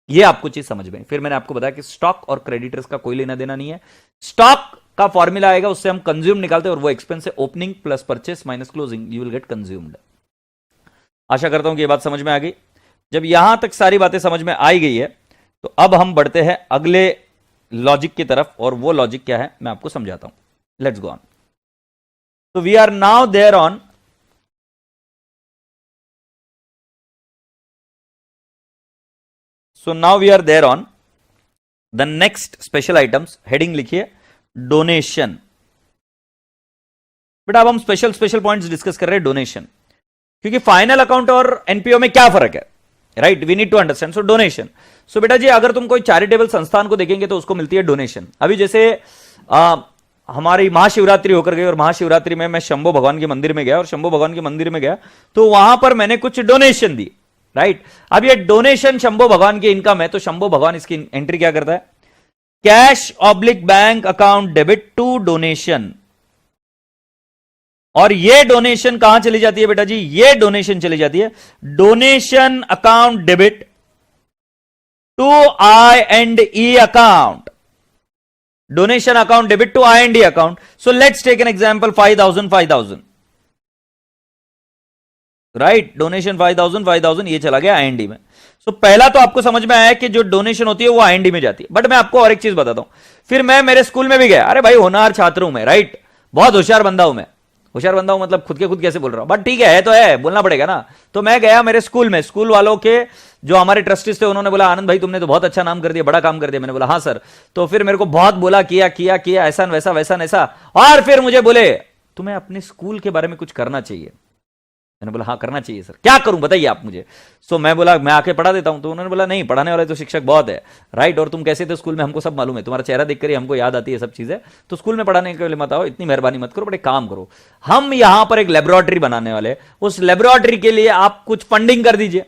ये आपको चीज समझ में. फिर मैंने आपको बताया कि स्टॉक और क्रेडिटर्स का कोई लेना देना नहीं है. स्टॉक का फॉर्मूला आएगा, उससे हम कंज्यूम निकालते हैं और वो एक्सपेंस है opening plus purchase minus closing, you will get consumed. आशा करता हूं कि ये बात समझ में आ गई. जब यहां तक सारी बातें समझ में आई गई है तो अब हम बढ़ते हैं अगले लॉजिक की तरफ, और वो लॉजिक क्या है मैं आपको समझाता हूं. Let's go on. तो we are now there on now we are there on the next special items. Heading लिखिए डोनेशन. बेटा अब हम स्पेशल पॉइंट्स डिस्कस कर रहे हैं डोनेशन, क्योंकि फाइनल अकाउंट और एनपीओ में क्या फर्क है, right? We need to understand. So donation. So बेटा जी अगर तुम कोई चैरिटेबल संस्थान को देखेंगे तो उसको मिलती है डोनेशन. अभी जैसे हमारी महाशिवरात्रि होकर गई, और महाशिवरात्रि में मैं शंभो भगवान के मंदिर में गया, और शंभो भगवान के मंदिर में गया तो वहां पर मैंने कुछ डोनेशन दी, राइट? अब ये डोनेशन शंभो भगवान की इनकम है, तो शंभो भगवान इसकी एंट्री क्या करता है? Cash oblique bank account debit to donation. और ये डोनेशन कहां चली जाती है बेटा जी? ये डोनेशन चली जाती है donation account debit to I&E account. Donation account debit to I&E account. So let's take an example 5,000 right. Donation 5,000 ये चला गया I&E में. सो पहला तो आपको समझ में आया कि जो डोनेशन होती है वो I&E में जाती है. बट मैं आपको और एक चीज बताता हूं. फिर मैं मेरे स्कूल में भी गया, अरे भाई होनहार छात्र हूं मैं, राइट? बहुत होशियार बंदा हूं मैं. होशियार बंदा हूं मतलब खुद के खुद कैसे बोल रहा हूं, बट ठीक है तो है, बोलना पड़ेगा ना. तो मैं गया मेरे स्कूल में, स्कूल वालों के जो हमारे ट्रस्टीज थे उन्होंने बोला आनंद भाई तुमने तो बहुत अच्छा नाम कर दिया, बड़ा काम कर दिया. मैंने बोला हाँ सर. तो फिर मेरे को बहुत बोला, किया ऐसा वैसा वैसा ऐसा, और फिर मुझे बोले तुम्हें अपने स्कूल के बारे में कुछ करना चाहिए. मैंने बोला हाँ करना चाहिए सर, क्या करूं बताइए आप मुझे. सो मैं बोला मैं आके पढ़ा देता हूं. तो उन्होंने बोला नहीं, पढ़ाने वाले तो शिक्षक बहुत है, राइट? और तुम कैसे थे स्कूल में हमको सब मालूम है, तुम्हारा चेहरा देखकर ही हमको याद आती है सब चीजें. तो स्कूल में पढ़ाने के लिए मत आओ, इतनी मेहरबानी मत करो, बड़े काम करो. हम यहां पर एक लेबोरेटरी बनाने वाले, उस लेबोरेटरी के लिए आप कुछ फंडिंग कर दीजिए.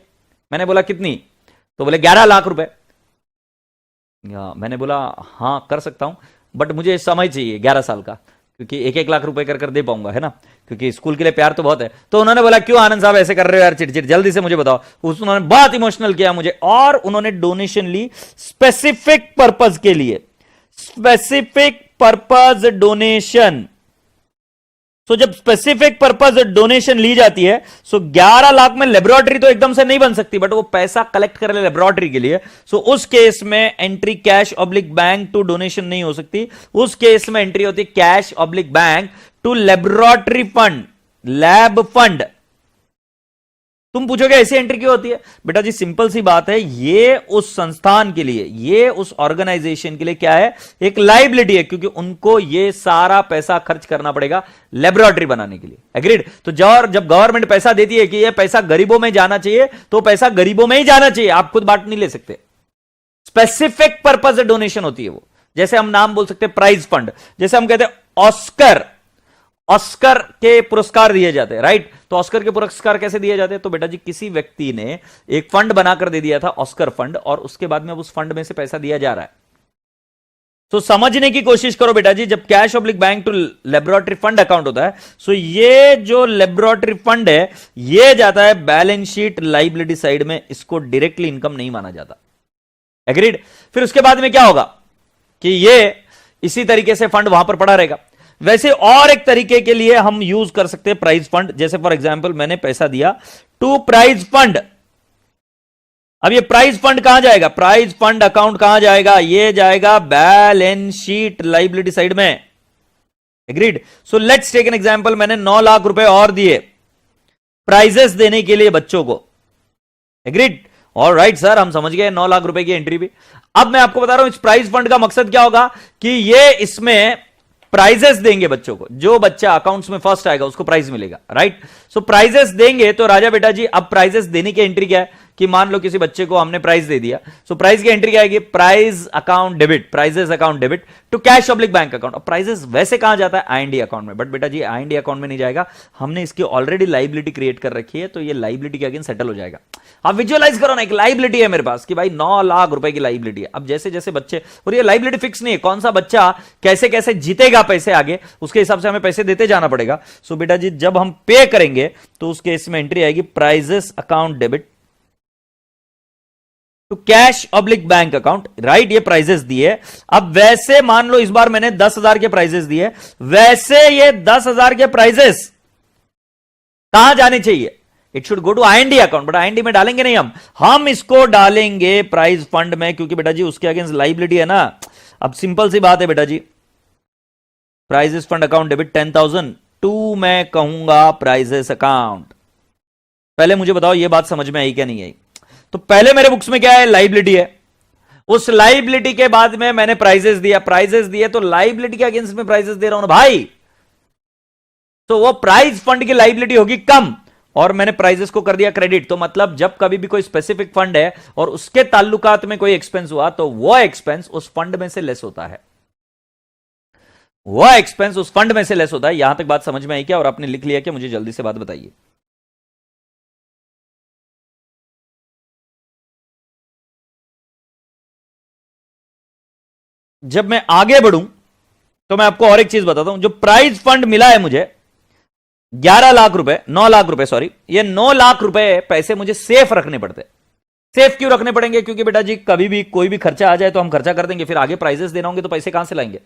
मैंने बोला कितनी? तो बोले 11 लाख रुपए. मैंने बोला हाँ कर सकता हूं, बट मुझे समय चाहिए 11 साल का, क्योंकि 1-1 लाख रुपए कर दे पाऊंगा, है ना? क्योंकि स्कूल के लिए प्यार तो बहुत है. तो उन्होंने बोला क्यों आनंद साहब ऐसे कर रहे हो यार, चिड़चिड़, जल्दी से मुझे बताओ. उन्होंने बहुत इमोशनल किया मुझे, और उन्होंने डोनेशन ली स्पेसिफिक पर्पज के लिए. Specific purpose donation. सो जब स्पेसिफिक पर्पज डोनेशन ली जाती है, सो 11 लाख में लेबोरेटरी तो एकदम से नहीं बन सकती, बट वो पैसा कलेक्ट कर ले लेबोरेटरी के लिए, सो उस केस में entry cash oblique bank to donation नहीं हो सकती। उस केस में एंट्री होती है cash oblique bank to laboratory fund, lab fund. तुम पूछोगे ऐसी एंट्री क्यों होती है? बेटा जी सिंपल सी बात है, ये उस संस्थान के लिए, ये उस ऑर्गेनाइजेशन के लिए क्या है, एक लाइबिलिटी है, क्योंकि उनको ये सारा पैसा खर्च करना पड़ेगा लेबोरेटरी बनाने के लिए। एग्रीड? तो जब गवर्नमेंट पैसा देती है कि ये पैसा गरीबों में जाना चाहिए, तो पैसा गरीबों में ही जाना चाहिए, आप खुद बांट नहीं ले सकते। स्पेसिफिक पर्पज डोनेशन होती है वो। जैसे हम नाम बोल सकते हैं प्राइज फंड, जैसे हम कहते हैं ऑस्कर के पुरस्कार दिए जाते हैं, राइट? तो ऑस्कर के पुरस्कार कैसे दिए जाते हैं? तो बेटा जी किसी व्यक्ति ने एक फंड बनाकर दे दिया था, ऑस्कर फंड, और उसके बाद में उस फंड में से पैसा दिया जा रहा है। तो समझने की कोशिश करो बेटा जी, जब cash oblique bank to laboratory fund account होता है, सो ये जो लेबोरेटरी फंड है, ये जाता है बैलेंस शीट लाइबिलिटी साइड में, इसको डायरेक्टली इनकम नहीं माना जाता। एग्रीड? फिर उसके बाद में क्या होगा कि ये इसी तरीके से फंड वहां पर पड़ा रहेगा। वैसे और एक तरीके के लिए हम यूज कर सकते हैं प्राइज फंड। जैसे फॉर एग्जांपल मैंने पैसा दिया टू प्राइज फंड। अब ये प्राइज फंड कहां जाएगा? प्राइज फंड अकाउंट कहां जाएगा? ये जाएगा बैलेंस शीट लाइबिलिटी साइड में। Agreed? So let's take an example, मैंने 9 लाख रुपए और दिए प्राइजेस देने के लिए बच्चों को। एग्रीड? ऑलराइट सर, हम समझ गए 9 लाख रुपए की एंट्री भी। अब मैं आपको बता रहा हूं इस प्राइज फंड का मकसद क्या होगा कि ये इसमें प्राइजेस देंगे बच्चों को। जो बच्चा अकाउंट्स में फर्स्ट आएगा उसको प्राइज मिलेगा, राइट? सो प्राइजेस देंगे। तो राजा बेटा जी अब प्राइजेस देने की एंट्री क्या है कि मान लो किसी बच्चे को हमने प्राइज दे दिया, सो प्राइज की एंट्री क्या आएगी? Prize account debit, prizes account debit to cash oblique bank account. और प्राइजेस वैसे कहां जाता है? आईएनडी अकाउंट में। बट बेटा जी आईएनडी अकाउंट में नहीं जाएगा, हमने इसकी ऑलरेडी लाइबिलिटी क्रिएट कर रखी है, तो ये लाइबिलिटी के अगेंस्ट सेटल हो जाएगा। आप विजुअलाइज करो ना, एक लाइबिलिटी है मेरे पास कि भाई 9 लाख रुपए की लाइबिलिटी है। अब जैसे जैसे बच्चे, और ये लाइबिलिटी फिक्स नहीं है, कौन सा बच्चा कैसे कैसे जीतेगा पैसे आगे, उसके हिसाब से हमें पैसे देते जाना पड़ेगा। सो बेटा जी जब हम पे करेंगे तो उसके इसमें एंट्री आएगी prizes account debit to cash oblique bank account, right? ये प्राइजेस दिए। अब वैसे मान लो इस बार मैंने 10,000 के प्राइजेस दिए, वैसे ये 10,000 के प्राइजेस कहां जाने चाहिए? It should go to I and E account, but I and E में डालेंगे नहीं हम इसको डालेंगे प्राइज फंड में, क्योंकि बेटा जी उसके अगेंस्ट लाइबिलिटी है ना। अब सिंपल सी बात है बेटा जी, prizes fund account debit 10,000 to मैं कहूंगा प्राइजेस अकाउंट। पहले मुझे बताओ ये बात समझ में आई क्या नहीं आई? तो पहले मेरे बुक्स में क्या है? लाइबिलिटी है। उस लाइबिलिटी के बाद में मैंने प्राइजेस दिया, प्राइजेस दिए तो लाइबिलिटी के अगेंस्ट में प्राइजेस दे रहा हूं ना भाई, तो वो प्राइज फंड की लाइबिलिटी होगी कम, और मैंने प्राइजेस को कर दिया क्रेडिट। तो मतलब जब कभी भी कोई स्पेसिफिक फंड है और उसके ताल्लुकात में कोई एक्सपेंस हुआ, तो वो एक्सपेंस उस फंड में से लेस होता है, वो एक्सपेंस उस फंड में से लेस होता है। यहां तक बात समझ में आई क्या? और आपने लिख लिया क्या? मुझे जल्दी से बात बताइए। जब मैं आगे बढ़ूं तो मैं आपको और एक चीज बताता हूं। जो प्राइज फंड मिला है मुझे 11 लाख रुपए, 9 लाख रुपए सॉरी, ये 9 लाख रुपए पैसे मुझे सेफ रखने पड़ते। सेफ क्यों रखने पड़ेंगे? क्योंकि बेटा जी कभी भी कोई भी खर्चा आ जाए तो हम खर्चा कर देंगे, फिर आगे प्राइजेस देना होंगे तो पैसे कहां से लाएंगे?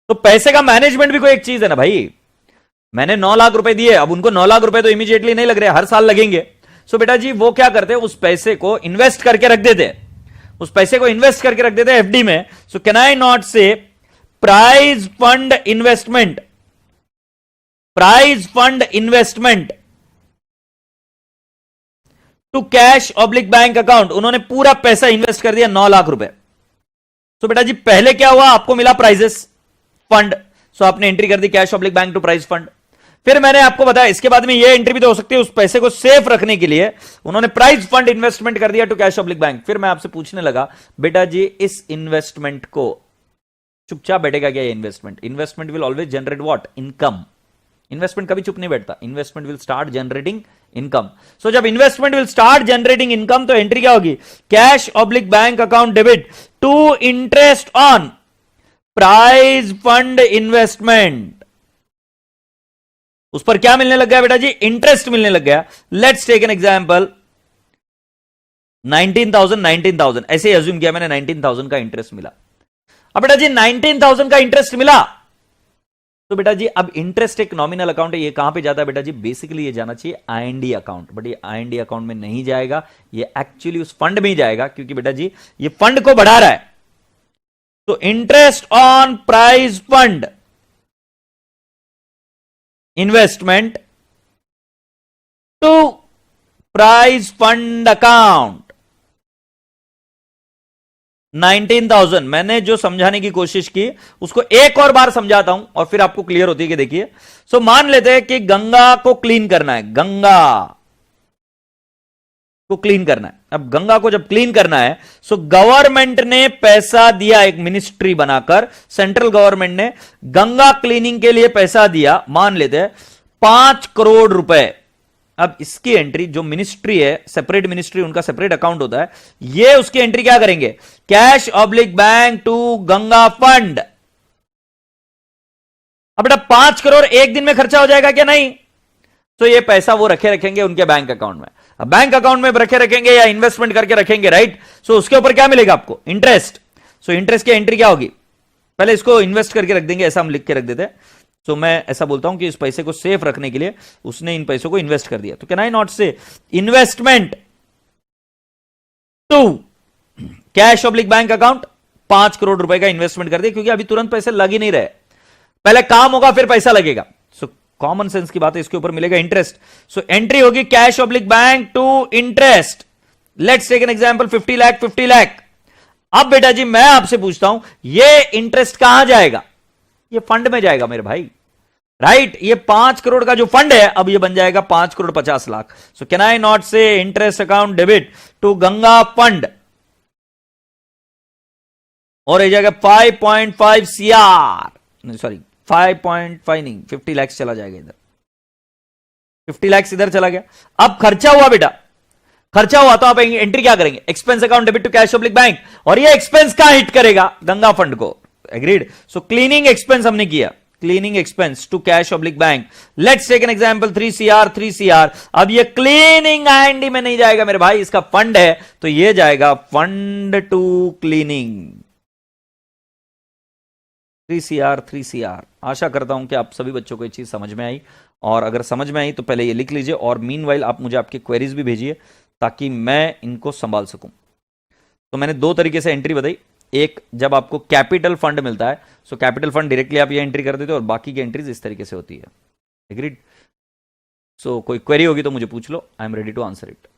तो पैसे का मैनेजमेंट भी कोई एक चीज है ना भाई। मैंने 9 लाख रुपए दिए, अब उनको 9 लाख रुपए तो इमीडिएटली नहीं लग रहे, हर साल लगेंगे। सो बेटा जी वो क्या करते हैं, उस पैसे को इन्वेस्ट करके रख देते, उस पैसे को इन्वेस्ट करके रख देते एफडी में। So can I not say prize fund investment, prize fund investment to cash oblique bank account. उन्होंने पूरा पैसा इन्वेस्ट कर दिया 9 लाख रुपए। तो बेटा जी पहले क्या हुआ? आपको मिला प्राइजेस फंड, सो आपने एंट्री कर दी cash oblique bank to prize fund. फिर मैंने आपको बताया इसके बाद में ये एंट्री भी तो हो सकती है, उस पैसे को सेफ रखने के लिए उन्होंने प्राइज फंड इन्वेस्टमेंट कर दिया टू कैश ऑब्लिक बैंक। फिर मैं आपसे पूछने लगा बेटा जी इस इन्वेस्टमेंट को, चुपचाप बैठेगा क्या ये investment? Investment will always generate what? Income. Investment कभी चुप नहीं बैठता, investment will start generating income. So जब investment will start generating income तो एंट्री क्या होगी? Cash oblique bank account debit to interest on prize fund investment. उस पर क्या मिलने लग गया बेटा जी? इंटरेस्ट मिलने लग गया। लेट्स टेक एन एग्जांपल, 19,000 ऐसे ही अज्यूम किया मैंने, 19,000 का इंटरेस्ट मिला। अब बेटा जी 19,000 का इंटरेस्ट मिला, तो बेटा जी अब इंटरेस्ट एक नॉमिनल अकाउंट है, ये कहां पे जाता है बेटा जी? बेसिकली ये जाना चाहिए आईएनडी अकाउंट, बट ये आईएनडी अकाउंट में नहीं जाएगा, ये एक्चुअली उस फंड में ही जाएगा, क्योंकि बेटा जी ये फंड को बढ़ा रहा है। तो interest on prize fund investment to prize fund account 19,000। मैंने जो समझाने की कोशिश की उसको एक और बार समझाता हूं और फिर आपको क्लियर होती है कि देखिए, सो मान लेते हैं कि गंगा को क्लीन करना है, गंगा को क्लीन करना है। अब गंगा को जब क्लीन करना है, सो गवर्नमेंट ने पैसा दिया, एक मिनिस्ट्री बनाकर सेंट्रल गवर्नमेंट ने गंगा क्लीनिंग के लिए पैसा दिया, मान लेते हैं 5 करोड़ रुपए। अब इसकी एंट्री, जो मिनिस्ट्री है, सेपरेट मिनिस्ट्री, उनका सेपरेट अकाउंट होता है, ये उसकी एंट्री क्या करेंगे? Cash oblique bank to Ganga fund. अब बेटा 5 करोड़ एक दिन में खर्चा हो जाएगा क्या? नहीं। तो ये पैसा वो रखेंगे उनके बैंक अकाउंट में। अब बैंक अकाउंट में रखेंगे या इन्वेस्टमेंट करके रखेंगे, राइट? सो उसके ऊपर क्या मिलेगा आपको? इंटरेस्ट। सो इंटरेस्ट की एंट्री क्या होगी? पहले इसको इन्वेस्ट करके रख देंगे, ऐसा हम लिख के रख देते हैं। तो मैं ऐसा बोलता हूं कि इस पैसे को सेफ रखने के लिए उसने इन पैसों को इन्वेस्ट कर दिया। तो can I not say investment to cash oblique bank account, 5 crore रुपए का इन्वेस्टमेंट कर दिया, क्योंकि अभी तुरंत पैसे लग ही नहीं रहे, पहले काम होगा फिर पैसा लगेगा। सो कॉमन सेंस की बात है, इसके ऊपर मिलेगा इंटरेस्ट। सो एंट्री होगी cash oblique bank to interest. Let's take an example, 50 lakh 50 lakh. अब बेटा जी मैं आपसे पूछता हूं, ये इंटरेस्ट कहां जाएगा? ये फंड में जाएगा मेरे भाई, राइट? ये 5 करोड़ का जो फंड है, अब ये बन जाएगा 5 crore 50 lakh. So can I not say interest account debit to Ganga fund, और ये जाएगा 5.5 CR, सॉरी 5.5 नहीं, 50 लाख चला जाएगा इधर, 50 लाख इधर चला गया। अब खर्चा हुआ बेटा, खर्चा हुआ तो आप एंट्री क्या करेंगे? Expense account debit to cash oblique bank, और ये एक्सपेंस कहां हिट करेगा? गंगा फंड को। एग्रीड? सो क्लीनिंग एक्सपेंस हमने किया, cleaning expense to cash oblique bank. Let's take an example, 3 CR 3 CR। अब ये क्लीनिंग आईएनडी में नहीं जाएगा मेरे भाई, इसका फंड है, तो ये जाएगा fund to cleaning 3 CR 3 CR। आशा करता हूं कि आप सभी बच्चों को ये चीज समझ में आई, और अगर समझ में आई तो पहले ये लिख लीजिए, और मीनवाइल आप मुझे आपके क्वेरीज भी भेजिए ताकि मैं इनको संभाल सकूं। तो मैंने 2 तरीके से एंट्री बताई। एक, जब आपको कैपिटल फंड मिलता है, सो कैपिटल फंड डायरेक्टली आप ये एंट्री कर देते हो, और बाकी की एंट्रीज इस तरीके से होती है। एग्रीड? सो कोई क्वेरी होगी तो मुझे पूछ लो, I am ready to answer it.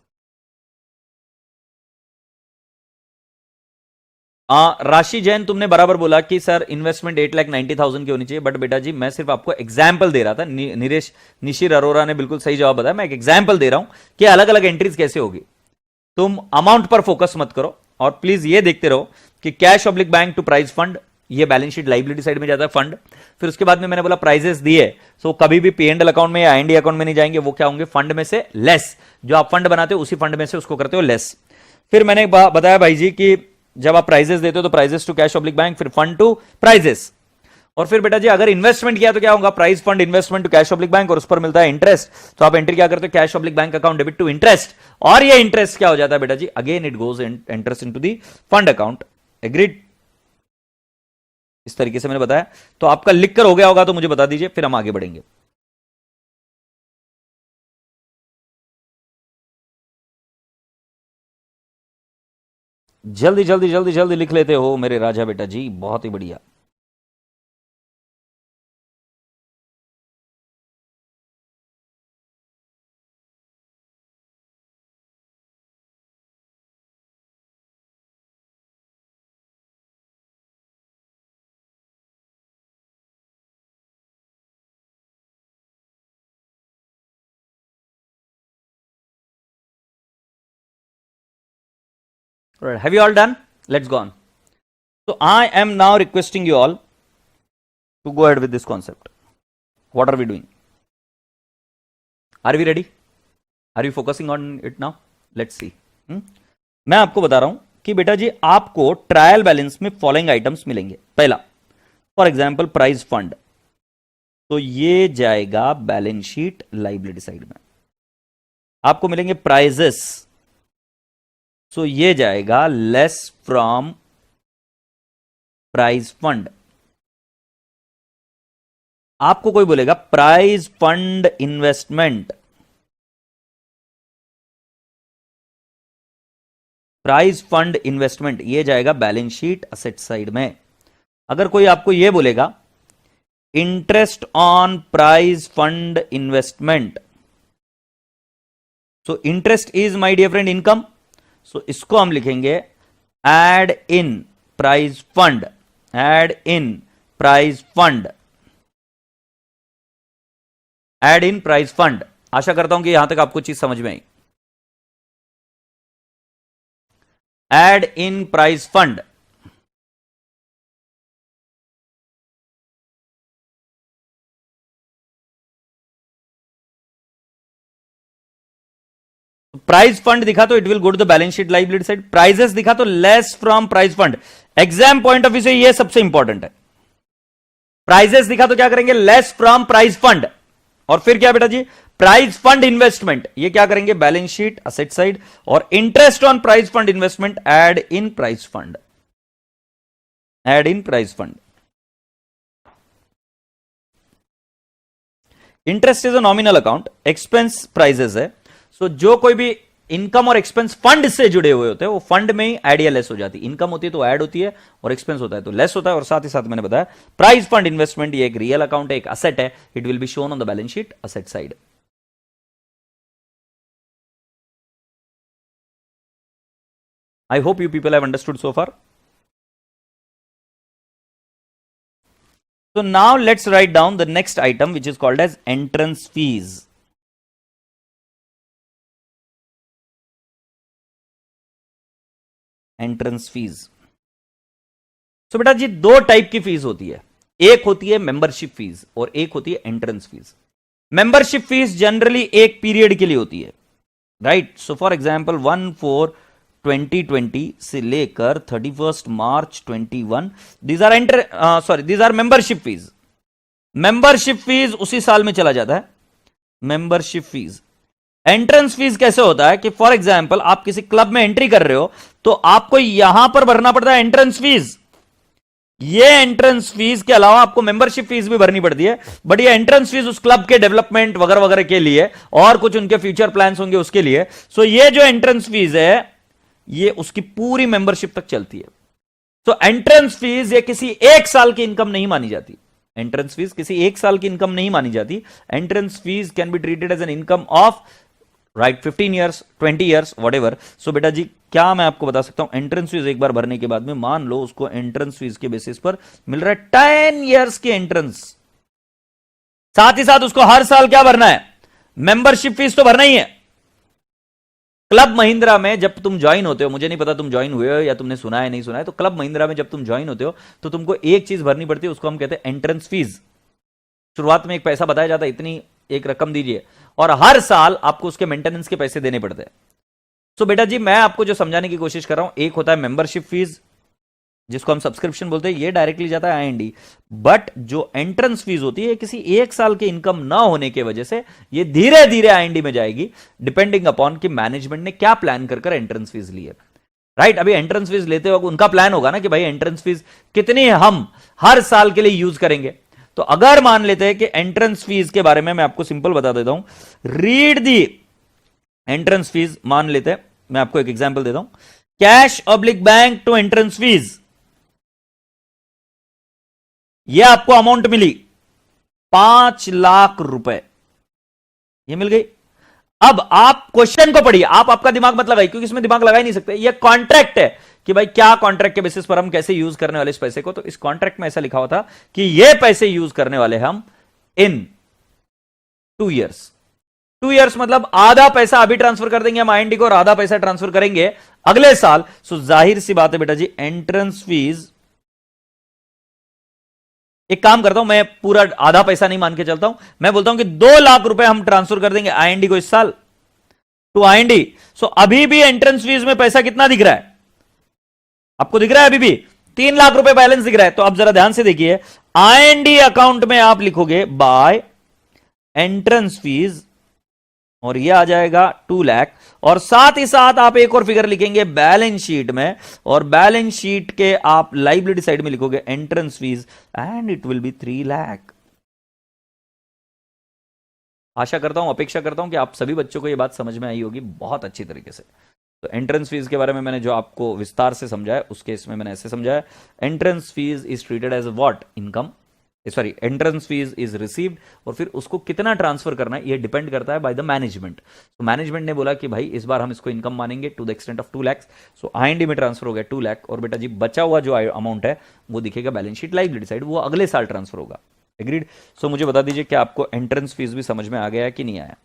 Rashi Jain, तुमने बराबर बोला कि सर इन्वेस्टमेंट 8,90,000 की होनी चाहिए, बट बेटा जी मैं सिर्फ आपको एग्जाम्पल दे रहा था। निशिर अरोरा ने बिल्कुल सही जवाब बताया, मैं एक एग्जाम्पल दे रहा हूं कि अलग अलग एंट्रीज कैसे होगी। तुम अमाउंट पर फोकस मत करो, और प्लीज ये देखते रहो कि cash oblique bank to prize fund, ये बैलेंस शीट लाइबिलिटी साइड में जाता है फंड। फिर उसके बाद में मैंने बोला प्राइजेस दिए, सो कभी भी P&L अकाउंट में या आईएनडी अकाउंट में नहीं जाएंगे, वो क्या होंगे? फंड में से लेस, जो आप फंड बनाते हो उसी फंड में से उसको करते हो लेस। फिर मैंने बताया भाई जी कि जब आप प्राइजेस देते हो तो prizes to cash oblique bank, फिर फंड टू प्राइजेस, और फिर बेटा जी अगर इन्वेस्टमेंट किया तो क्या होगा? Prize fund investment to cash oblique bank, और उस पर मिलता है इंटरेस्ट, तो आप एंट्री क्या करते हो? Cash oblique bank account debit to interest, और ये इंटरेस्ट क्या हो जाता है बेटा जी? Again it goes interest into the fund account. Agreed? इस तरीके से मैंने बताया। तो आपका लिख कर हो गया होगा तो मुझे बता दीजिए, फिर हम आगे बढ़ेंगे। जल्दी जल्दी जल्दी जल्दी लिख लेते हो मेरे राजा बेटा जी, बहुत ही बढ़िया। Right. Have you all done? Let's go on. So I am now requesting you all to go ahead with this concept. What are we doing? Are we ready? Are you focusing on it now? Let's see. मैं आपको बता रहा हूं कि बेटा जी आपको trial balance में following items मिलेंगे। पहला, फॉर एग्जांपल प्राइज फंड, तो ये जाएगा बैलेंस शीट लाइबिलिटी साइड में। आपको मिलेंगे प्राइजेस, सो ये जाएगा लेस फ्रॉम प्राइज फंड। आपको कोई बोलेगा prize fund investment, prize fund investment ये जाएगा बैलेंस शीट असेट साइड में। अगर कोई आपको ये बोलेगा interest on prize fund investment, so interest is my dear friend income, so इसको हम लिखेंगे add in prize fund, add in prize fund, add in prize fund. आशा करता हूं कि यहां तक आपको चीज समझ में आई। Add in prize fund, prize fund दिखा तो it will go to the balance sheet liability side, prizes दिखा तो less from prize fund. Exam point of view से ये सबसे इंपॉर्टेंट है। प्राइजेस दिखा तो क्या करेंगे, लेस फ्रॉम प्राइज फंड, और फिर क्या बेटा जी, प्राइज फंड इन्वेस्टमेंट, ये क्या करेंगे बैलेंस शीट असेट साइड, और interest on prize fund investment add in prize fund, add in prize fund. Interest is a nominal account, expense prizes है, so जो कोई भी इनकम और एक्सपेंस फंड से जुड़े हुए होते हैं वो फंड में ही ऐड या लेस हो जाती है। इनकम होती है तो ऐड होती है, और एक्सपेंस होता है तो लेस होता है। और साथ ही साथ मैंने बताया प्राइज फंड इन्वेस्टमेंट ये एक रियल अकाउंट है, एक असेट है, it will be shown on the balance sheet asset side. I hope you people have understood so far. So now let's write down the next item, which is called as entrance fees. Entrance fees. So बेटा जी दो type की fees होती है, एक होती है membership fees और एक होती है entrance fees. Membership fees generally एक पीरियड के लिए होती है, राइट। सो फॉर एग्जांपल 1/4/2020 से लेकर 31 मार्च 21, these are membership fees. Membership fees उसी साल में चला जाता है, मेंबरशिप फीस। एंट्रेंस फीस कैसे होता है कि फॉर एग्जांपल आप किसी क्लब में एंट्री कर रहे हो तो आपको यहां पर भरना पड़ता है एंट्रेंस फीस। ये एंट्रेंस फीस के अलावा आपको मेंबरशिप फीस भी भरनी पड़ती है, बट ये एंट्रेंस फीस उस क्लब के डेवलपमेंट वगैरह वगैरह के लिए और कुछ उनके फ्यूचर प्लान्स होंगे उसके लिए। सो ये जो एंट्रेंस फीस है ये उसकी पूरी मेंबरशिप तक चलती है। तो एंट्रेंस फीस ये किसी एक साल की इनकम नहीं मानी जाती, एंट्रेंस फीस किसी एक साल की इनकम नहीं मानी जाती। Entrance fees can be treated as an income of right 15 years 20 years what ever. So बेटा जी क्या मैं आपको बता सकता हूं, एंट्रेंस फीस एक बार भरने के बाद में मान लो उसको एंट्रेंस फीस के बेसिस पर मिल रहा है 10 ईयर्स की एंट्रेंस, साथ ही साथ उसको हर साल क्या भरना है, मेंबरशिप फीस तो भरना ही है। क्लब महिंद्रा में जब तुम ज्वाइन होते हो, मुझे नहीं पता तुम ज्वाइन हुए हो या तुमने सुना है नहीं सुना है, तो क्लब महिंद्रा में जब तुम ज्वाइन होते हो तो तुमको एक चीज भरनी पड़ती है, उसको हम कहते हैं एंट्रेंस फीस। शुरुआत में एक पैसा बताया जाता है, इतनी एक रकम दीजिए, और हर साल आपको उसके मेंटेनेंस के पैसे देने पड़ते हैं। सो बेटा जी मैं आपको जो समझाने की कोशिश कर रहा हूं, एक होता है मेंबरशिप फीस जिसको हम सब्सक्रिप्शन बोलते हैं, ये डायरेक्टली जाता है आईएनडी, बट जो एंट्रेंस फीस होती है किसी एक साल की इनकम ना होने की वजह से ये धीरे धीरे आईएनडी में जाएगी, डिपेंडिंग अपॉन कि मैनेजमेंट ने क्या प्लान कर एंट्रेंस फीस ली है, राइट। अभी एंट्रेंस फीस लेते वक्त उनका प्लान होगा ना कि भाई एंट्रेंस फीस कितनी हम हर साल के लिए यूज करेंगे। तो अगर मान लेते हैं कि एंट्रेंस फीस के बारे में मैं आपको सिंपल बता देता हूं, रीड दी एंट्रेंस फीस। मान लेते हैं, मैं आपको एक एग्जांपल देता हूं, cash oblique bank to entrance fees, ये आपको अमाउंट मिली 5 लाख रुपए, ये मिल गई। अब आप क्वेश्चन को पढ़िए, आप आपका दिमाग मत लगाइए क्योंकि इसमें दिमाग लगा ही नहीं सकते, ये कॉन्ट्रैक्ट है कि भाई क्या कॉन्ट्रैक्ट के बेसिस पर हम कैसे यूज करने वाले इस पैसे को। तो इस कॉन्ट्रैक्ट में ऐसा लिखा हुआ था कि ये पैसे यूज करने वाले हम इन 2 ईयर्स। 2 ईयर्स मतलब आधा पैसा अभी ट्रांसफर कर देंगे हम आईएनडी को और आधा पैसा ट्रांसफर करेंगे अगले साल। सो जाहिर सी बात है बेटा जी एंट्रेंस फीस, एक काम करता हूं मैं पूरा आधा पैसा नहीं मान के चलता हूं, मैं बोलता हूं कि 2 लाख रुपए हम ट्रांसफर कर देंगे आईएनडी को इस साल टू आईएनडी। सो अभी भी एंट्रेंस फीस में पैसा कितना दिख रहा है, आपको दिख रहा है अभी भी 3 लाख रुपए बैलेंस दिख रहा है। तो अब जरा ध्यान से देखिए, आईएनडी अकाउंट में आप लिखोगे बाय एंट्रेंस फीस और ये आ जाएगा 2 लाख, और साथ ही साथ आप एक और फिगर लिखेंगे बैलेंस शीट में, और बैलेंस शीट के आप लायबिलिटी साइड में लिखोगे entrance fees and it will be 3 lakh. आशा करता हूं, अपेक्षा करता हूं कि आप सभी बच्चों को ये बात समझ में आई होगी बहुत अच्छी तरीके से। तो एंट्रेंस फीस के बारे में मैंने जो आपको विस्तार से समझाया, उस केस में मैंने ऐसे समझाया, entrance fees is treated as what, income, sorry entrance fees is received, और फिर उसको कितना ट्रांसफर करना है ये डिपेंड करता है बाय द मैनेजमेंट। तो मैनेजमेंट ने बोला कि भाई इस बार हम इसको इनकम मानेंगे to the extent of 2 lakh. So I and E में ट्रांसफर हो गया 2 लाख, और बेटा जी बचा हुआ जो अमाउंट है वो दिखेगा बैलेंस शीट लायबिलिटी साइड, वो अगले साल ट्रांसफर होगा। एग्रीड। सो मुझे बता दीजिए कि आपको एंट्रेंस फीस भी समझ में आ गया है कि नहीं आया।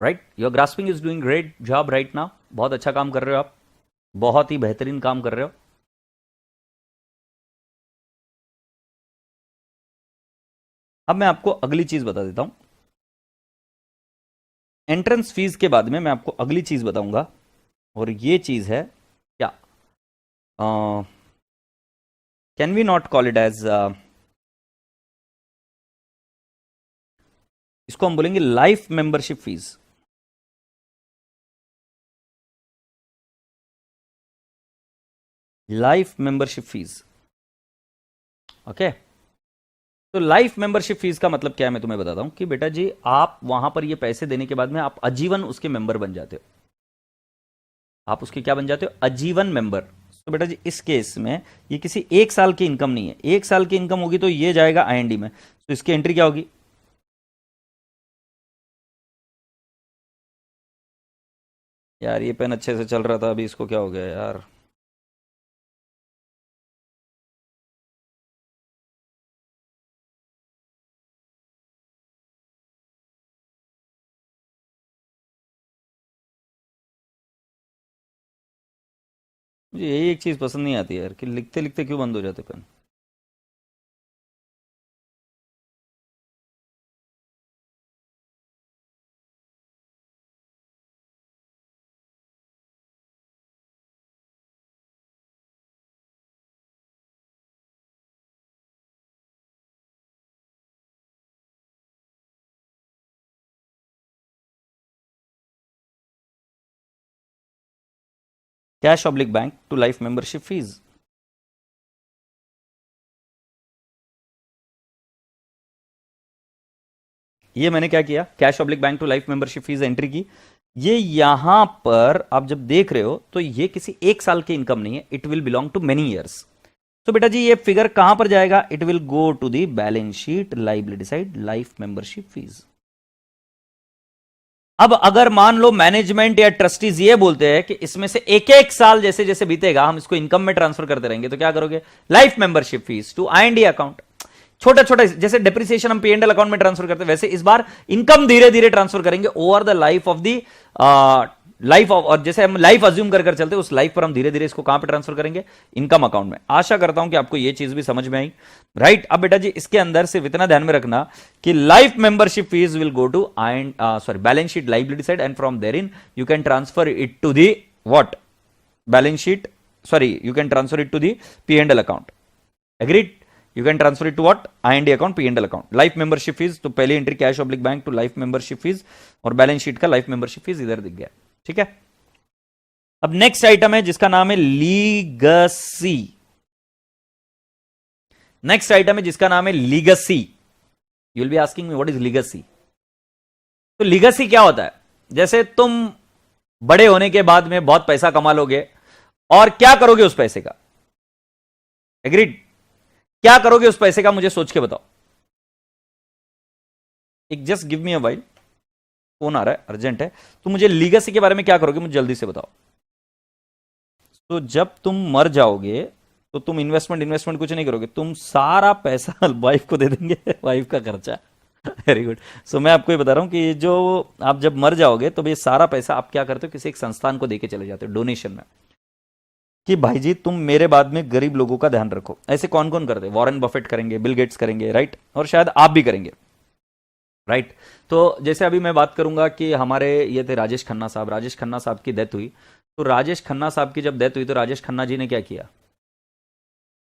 Right, your grasping is doing great job right now, बहुत अच्छा काम कर रहे हो आप, बहुत ही बेहतरीन काम कर रहे हो। अब मैं आपको अगली चीज बता देता हूं, एंट्रेंस फीस के बाद में मैं आपको अगली चीज बताऊंगा, और ये चीज है क्या, can we not call it as, इसको हम बोलेंगे life membership fees. Life membership fees, okay. तो लाइफ मेंबरशिप फीस का मतलब क्या है मैं तुम्हें बताता हूं कि बेटा जी आप वहां पर ये पैसे देने के बाद में आप आजीवन उसके मेंबर बन जाते हो, आप उसके क्या बन जाते हो, आजीवन मेंबर। तो बेटा जी इस केस में ये किसी एक साल की इनकम नहीं है, एक साल की इनकम होगी तो ये जाएगा आईएनडी में, तो इसकी एंट्री क्या होगी, यार ये पेन अच्छे से चल रहा था अभी इसको क्या हो गया यार, मुझे यही एक चीज पसंद नहीं आती यार कि लिखते लिखते क्यों बंद हो जाते pen. Cash oblique bank to life membership fees, ये मैंने क्या किया, cash oblique bank to life membership fees entry की। ये यहां पर आप जब देख रहे हो तो ये किसी एक साल की इनकम नहीं है, it will belong to many years. तो बेटा जी ये फिगर कहां पर जाएगा, it will go to the balance sheet liability side life membership fees. अब अगर मान लो मैनेजमेंट या ट्रस्टीज ये बोलते हैं कि इसमें से एक एक साल जैसे जैसे बीतेगा हम इसको इनकम में ट्रांसफर करते रहेंगे, तो क्या करोगे, life membership fees to I and E account, छोटा छोटा जैसे डेप्रिसिएशन हम पीएनएल अकाउंट में ट्रांसफर करते हैं, वैसे इस बार इनकम धीरे धीरे ट्रांसफर करेंगे over the life of the life of, और जैसे हम लाइफ अज्यूम कर चलते हैं उस लाइफ पर हम धीरे धीरे इसको कहां पे ट्रांसफर करेंगे, इनकम अकाउंट में। आशा करता हूं कि आपको यह चीज भी समझ में आई, राइट। अब बेटा जी इसके अंदर सिर्फ इतना ध्यान में रखना कि life membership fees will go to sorry balance sheet liability side, and from there in you can transfer it to the what, balance sheet, sorry you can transfer it to the P and L account. Agreed, you can transfer it to what, I and E account P and L account. Life membership fees तो पहली entry cash oblique bank to life membership fees, और balance sheet का life membership fees इधर दिख गया, ठीक है। अब नेक्स्ट आइटम है जिसका नाम है लीगसी, नेक्स्ट आइटम है जिसका नाम है legacy. You will be asking me what is legacy. तो लीगसी क्या होता है, जैसे तुम बड़े होने के बाद में बहुत पैसा कमा लोगे और क्या करोगे उस पैसे का, एग्रीड, क्या करोगे उस पैसे का मुझे सोच के बताओ, एक just give me a while, phone आ रहा है अर्जेंट है, तो मुझे लीगसी के बारे में क्या करोगे मुझे जल्दी से बताओ। तो जब तुम मर जाओगे तो तुम इन्वेस्टमेंट कुछ नहीं करोगे, तुम सारा पैसा वाइफ को दे देंगे, वाइफ का खर्चा। Very good. सो मैं आपको ये बता रहा हूं कि जो आप जब मर जाओगे तो ये सारा पैसा आप क्या करते हो, किसी एक संस्थान को देके चले जाते हो डोनेशन में, कि भाई जी तुम मेरे बाद में गरीब लोगों का ध्यान रखो। ऐसे कौन कौन करते हैं, वॉरेन बफेट करेंगे, बिल गेट्स करेंगे, राइट, और शायद आप भी करेंगे, राइट। तो जैसे अभी मैं बात करूंगा कि हमारे ये थे राजेश खन्ना साहब, राजेश खन्ना साहब की डेथ हुई, तो राजेश खन्ना साहब की जब डेथ हुई तो राजेश खन्ना जी ने क्या किया?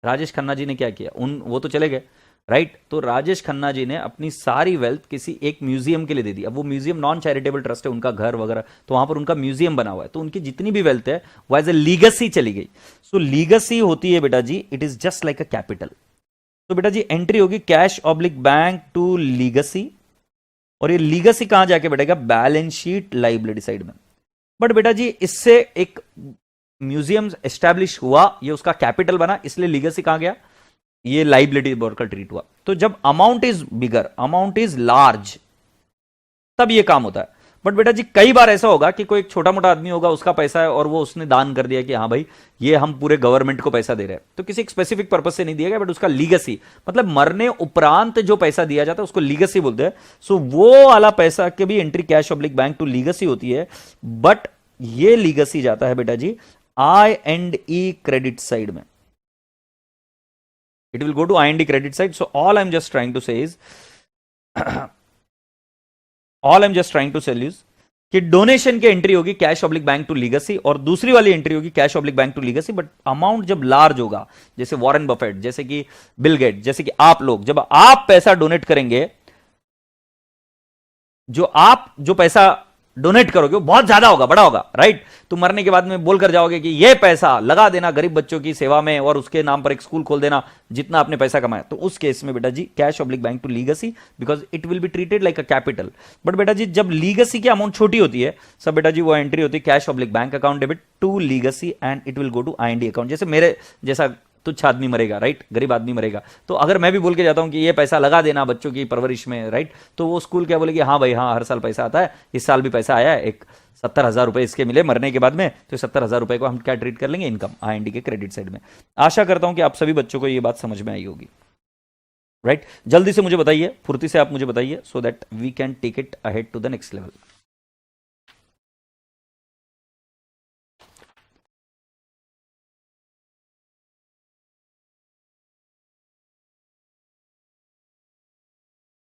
राजेश खन्ना जी ने क्या किया? वो तो चले गए, राइट? तो राजेश खन्ना जी ने अपनी सारी वेल्थ किसी एक म्यूजियम के लिए दे दी। अब वो म्यूजियम नॉन चैरिटेबल ट्रस्ट है, उनका घर वगैरह, तो वहां पर उनका म्यूजियम बना हुआ है, तो उनकी जितनी भी वेल्थ है वो एज ए लीगसी चली गई। सो लीगसी होती है बेटा जी, it is just like a capital. तो बेटा जी एंट्री होगी cash oblique bank to legacy, और ये लीगसी कहां जाके बैठेगा? बैलेंस शीट लाइबिलिटी साइड में। बट बेटा जी इससे एक म्यूजियम एस्टैब्लिश हुआ, ये उसका कैपिटल बना, इसलिए लीगसी कहां गया? ये लाइबिलिटी बोर्ड का ट्रीट हुआ। तो जब amount is bigger, amount is large, तब ये काम होता है। बट बेटा जी कई बार ऐसा होगा कि कोई एक छोटा मोटा आदमी होगा, उसका पैसा है और वो उसने दान कर दिया कि हाँ भाई ये हम पूरे गवर्नमेंट को पैसा दे रहे हैं, तो किसी एक स्पेसिफिक पर्पज से नहीं दिया गया, बट उसका लीगसी, मतलब मरने उपरांत जो पैसा दिया जाता है उसको लीगसी बोलते हैं। सो वो वाला पैसा के भी entry cash oblique bank to legacy होती है। बट ये लीगसी जाता है बेटा जी I&E क्रेडिट साइड में, it will go to I&E credit side. So all I'm just trying to say is all I'm just trying to tell you कि donation की एंट्री होगी cash oblique bank to legacy, और दूसरी वाली entry होगी cash oblique bank to legacy. But amount जब large होगा, जैसे वॉरेन बफेट, जैसे कि बिल गेट, जैसे कि आप लोग, जब आप पैसा डोनेट करेंगे, जो पैसा डोनेट करोगे वो बहुत ज्यादा होगा, बड़ा होगा, राइट? तो मरने के बाद में बोलकर जाओगे कि ये पैसा लगा देना गरीब बच्चों की सेवा में और उसके नाम पर एक स्कूल खोल देना, जितना आपने पैसा कमाया। तो उस केस में बेटा जी cash oblique bank to legacy, because it will be treated like a capital. But बेटा जी जब लीगसी की अमाउंट छोटी होती है, सब बेटा जी वो एंट्री होती है cash oblique bank account debit to legacy, and it will go to I&E account. जैसे मेरे जैसा तुच्छ आदमी मरेगा, राइट? गरीब आदमी मरेगा, तो अगर मैं भी बोल के जाता हूं कि ये पैसा लगा देना बच्चों की परवरिश में, राइट? तो वो स्कूल क्या बोलेगी? हाँ भाई हाँ, हर साल पैसा आता है, इस साल भी पैसा आया है, एक 70,000 रुपए इसके मिले मरने के बाद में, तो 70,000 रुपए को हम क्या ट्रीट कर लेंगे? इनकम, I&E के क्रेडिट साइड में। आशा करता हूं कि आप सभी बच्चों को ये बात समझ में आई होगी, राइट? जल्दी से मुझे बताइए, फुर्ती से आप मुझे बताइए, so that we can take it ahead to the next level.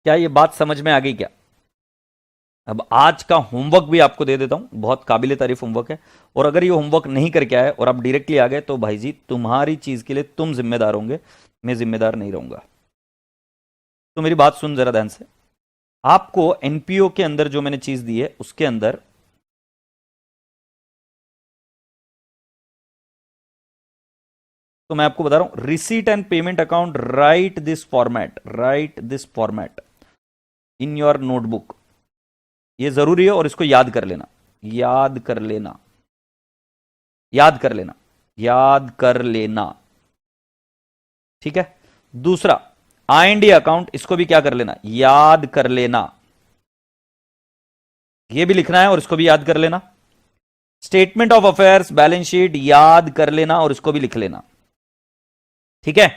क्या ये बात समझ में आ गई क्या? अब आज का होमवर्क भी आपको दे देता हूं, बहुत काबिले तारीफ होमवर्क है, और अगर ये होमवर्क नहीं करके आए और आप डायरेक्टली आ गए तो भाई जी तुम्हारी चीज के लिए तुम जिम्मेदार होंगे, मैं जिम्मेदार नहीं रहूंगा। तो मेरी बात सुन जरा ध्यान से। आपको एनपीओ के अंदर जो मैंने चीज दी है उसके अंदर तो मैं आपको बता रहा हूं, receipt and payment account, right this format in your notebook. ये जरूरी है और इसको याद कर लेना, याद कर लेना, याद कर लेना, याद कर लेना, ठीक है? दूसरा I&E अकाउंट, इसको भी क्या कर लेना? याद कर लेना, ये भी लिखना है और इसको भी याद कर लेना। Statement of affairs, balance sheet, याद कर लेना और इसको भी लिख लेना, ठीक है?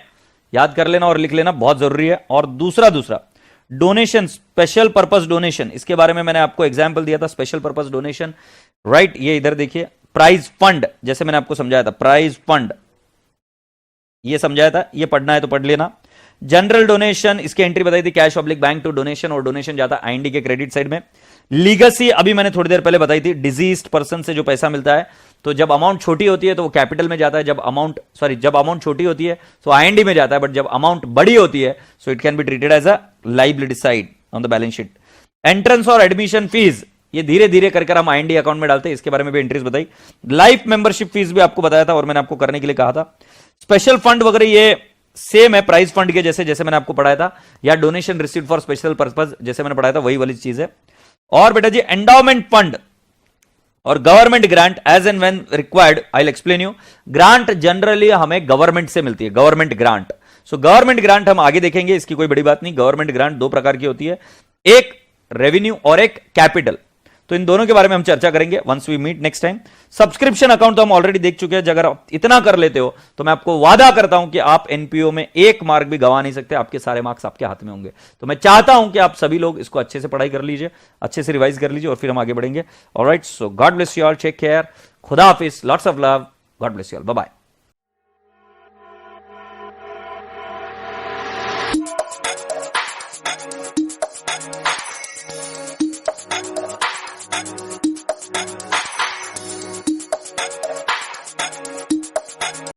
याद कर लेना और लिख लेना, बहुत जरूरी है। और दूसरा डोनेशन, स्पेशल पर्पस डोनेशन, इसके बारे में मैंने आपको एग्जांपल दिया था, स्पेशल पर्पस डोनेशन, राइट? ये इधर देखिए, प्राइज फंड, जैसे मैंने आपको समझाया था, प्राइज फंड ये समझाया था, ये पढ़ना है तो पढ़ लेना। जनरल डोनेशन, इसकी एंट्री बताई थी cash oblique bank to donation, और डोनेशन जाता है I&E के क्रेडिट साइड में। लीगसी अभी मैंने थोड़ी देर पहले बताई थी, डिजीज्ड पर्सन से जो पैसा मिलता है, तो जब अमाउंट छोटी होती है तो वो कैपिटल में जाता है, जब अमाउंट छोटी होती है तो I&E में जाता है, बट जब अमाउंट बड़ी होती है so it can be treated as a liability side on the balance sheet. Entrance और एडमिशन फीस, ये धीरे धीरे कर हम I&E अकाउंट में डालते हैं, इसके बारे में भी एंट्रीज बताई। लाइफ मेंबरशिप फीस भी आपको बताया था और मैंने आपको करने के लिए कहा था। स्पेशल फंड वगैरह ये सेम है प्राइज फंड के जैसे मैंने आपको पढ़ाया था, या donation received for special purpose जैसे मैंने पढ़ाया था, वही वाली चीज है। और बेटा जी एंडाउमेंट फंड और government grant, as and when required I will explain you. Grant generally हमें गवर्नमेंट से मिलती है, government grant. So government grant हम आगे देखेंगे, इसकी कोई बड़ी बात नहीं। गवर्नमेंट ग्रांट दो प्रकार की होती है, एक रेवेन्यू और एक कैपिटल, तो इन दोनों के बारे में हम चर्चा करेंगे once we meet next time. Subscription account तो हम ऑलरेडी देख चुके हैं, अगर आप इतना कर लेते हो तो मैं आपको वादा करता हूं कि आप एनपीओ में एक मार्क भी गवा नहीं सकते, आपके सारे मार्क्स आपके हाथ में होंगे। तो मैं चाहता हूं कि आप सभी लोग इसको अच्छे से पढ़ाई कर लीजिए, अच्छे से रिवाइज कर लीजिए, और फिर हम आगे बढ़ेंगे। Alright, so God bless you all, take care, खुदा हाफिज, lots of love, God bless you all, bye bye.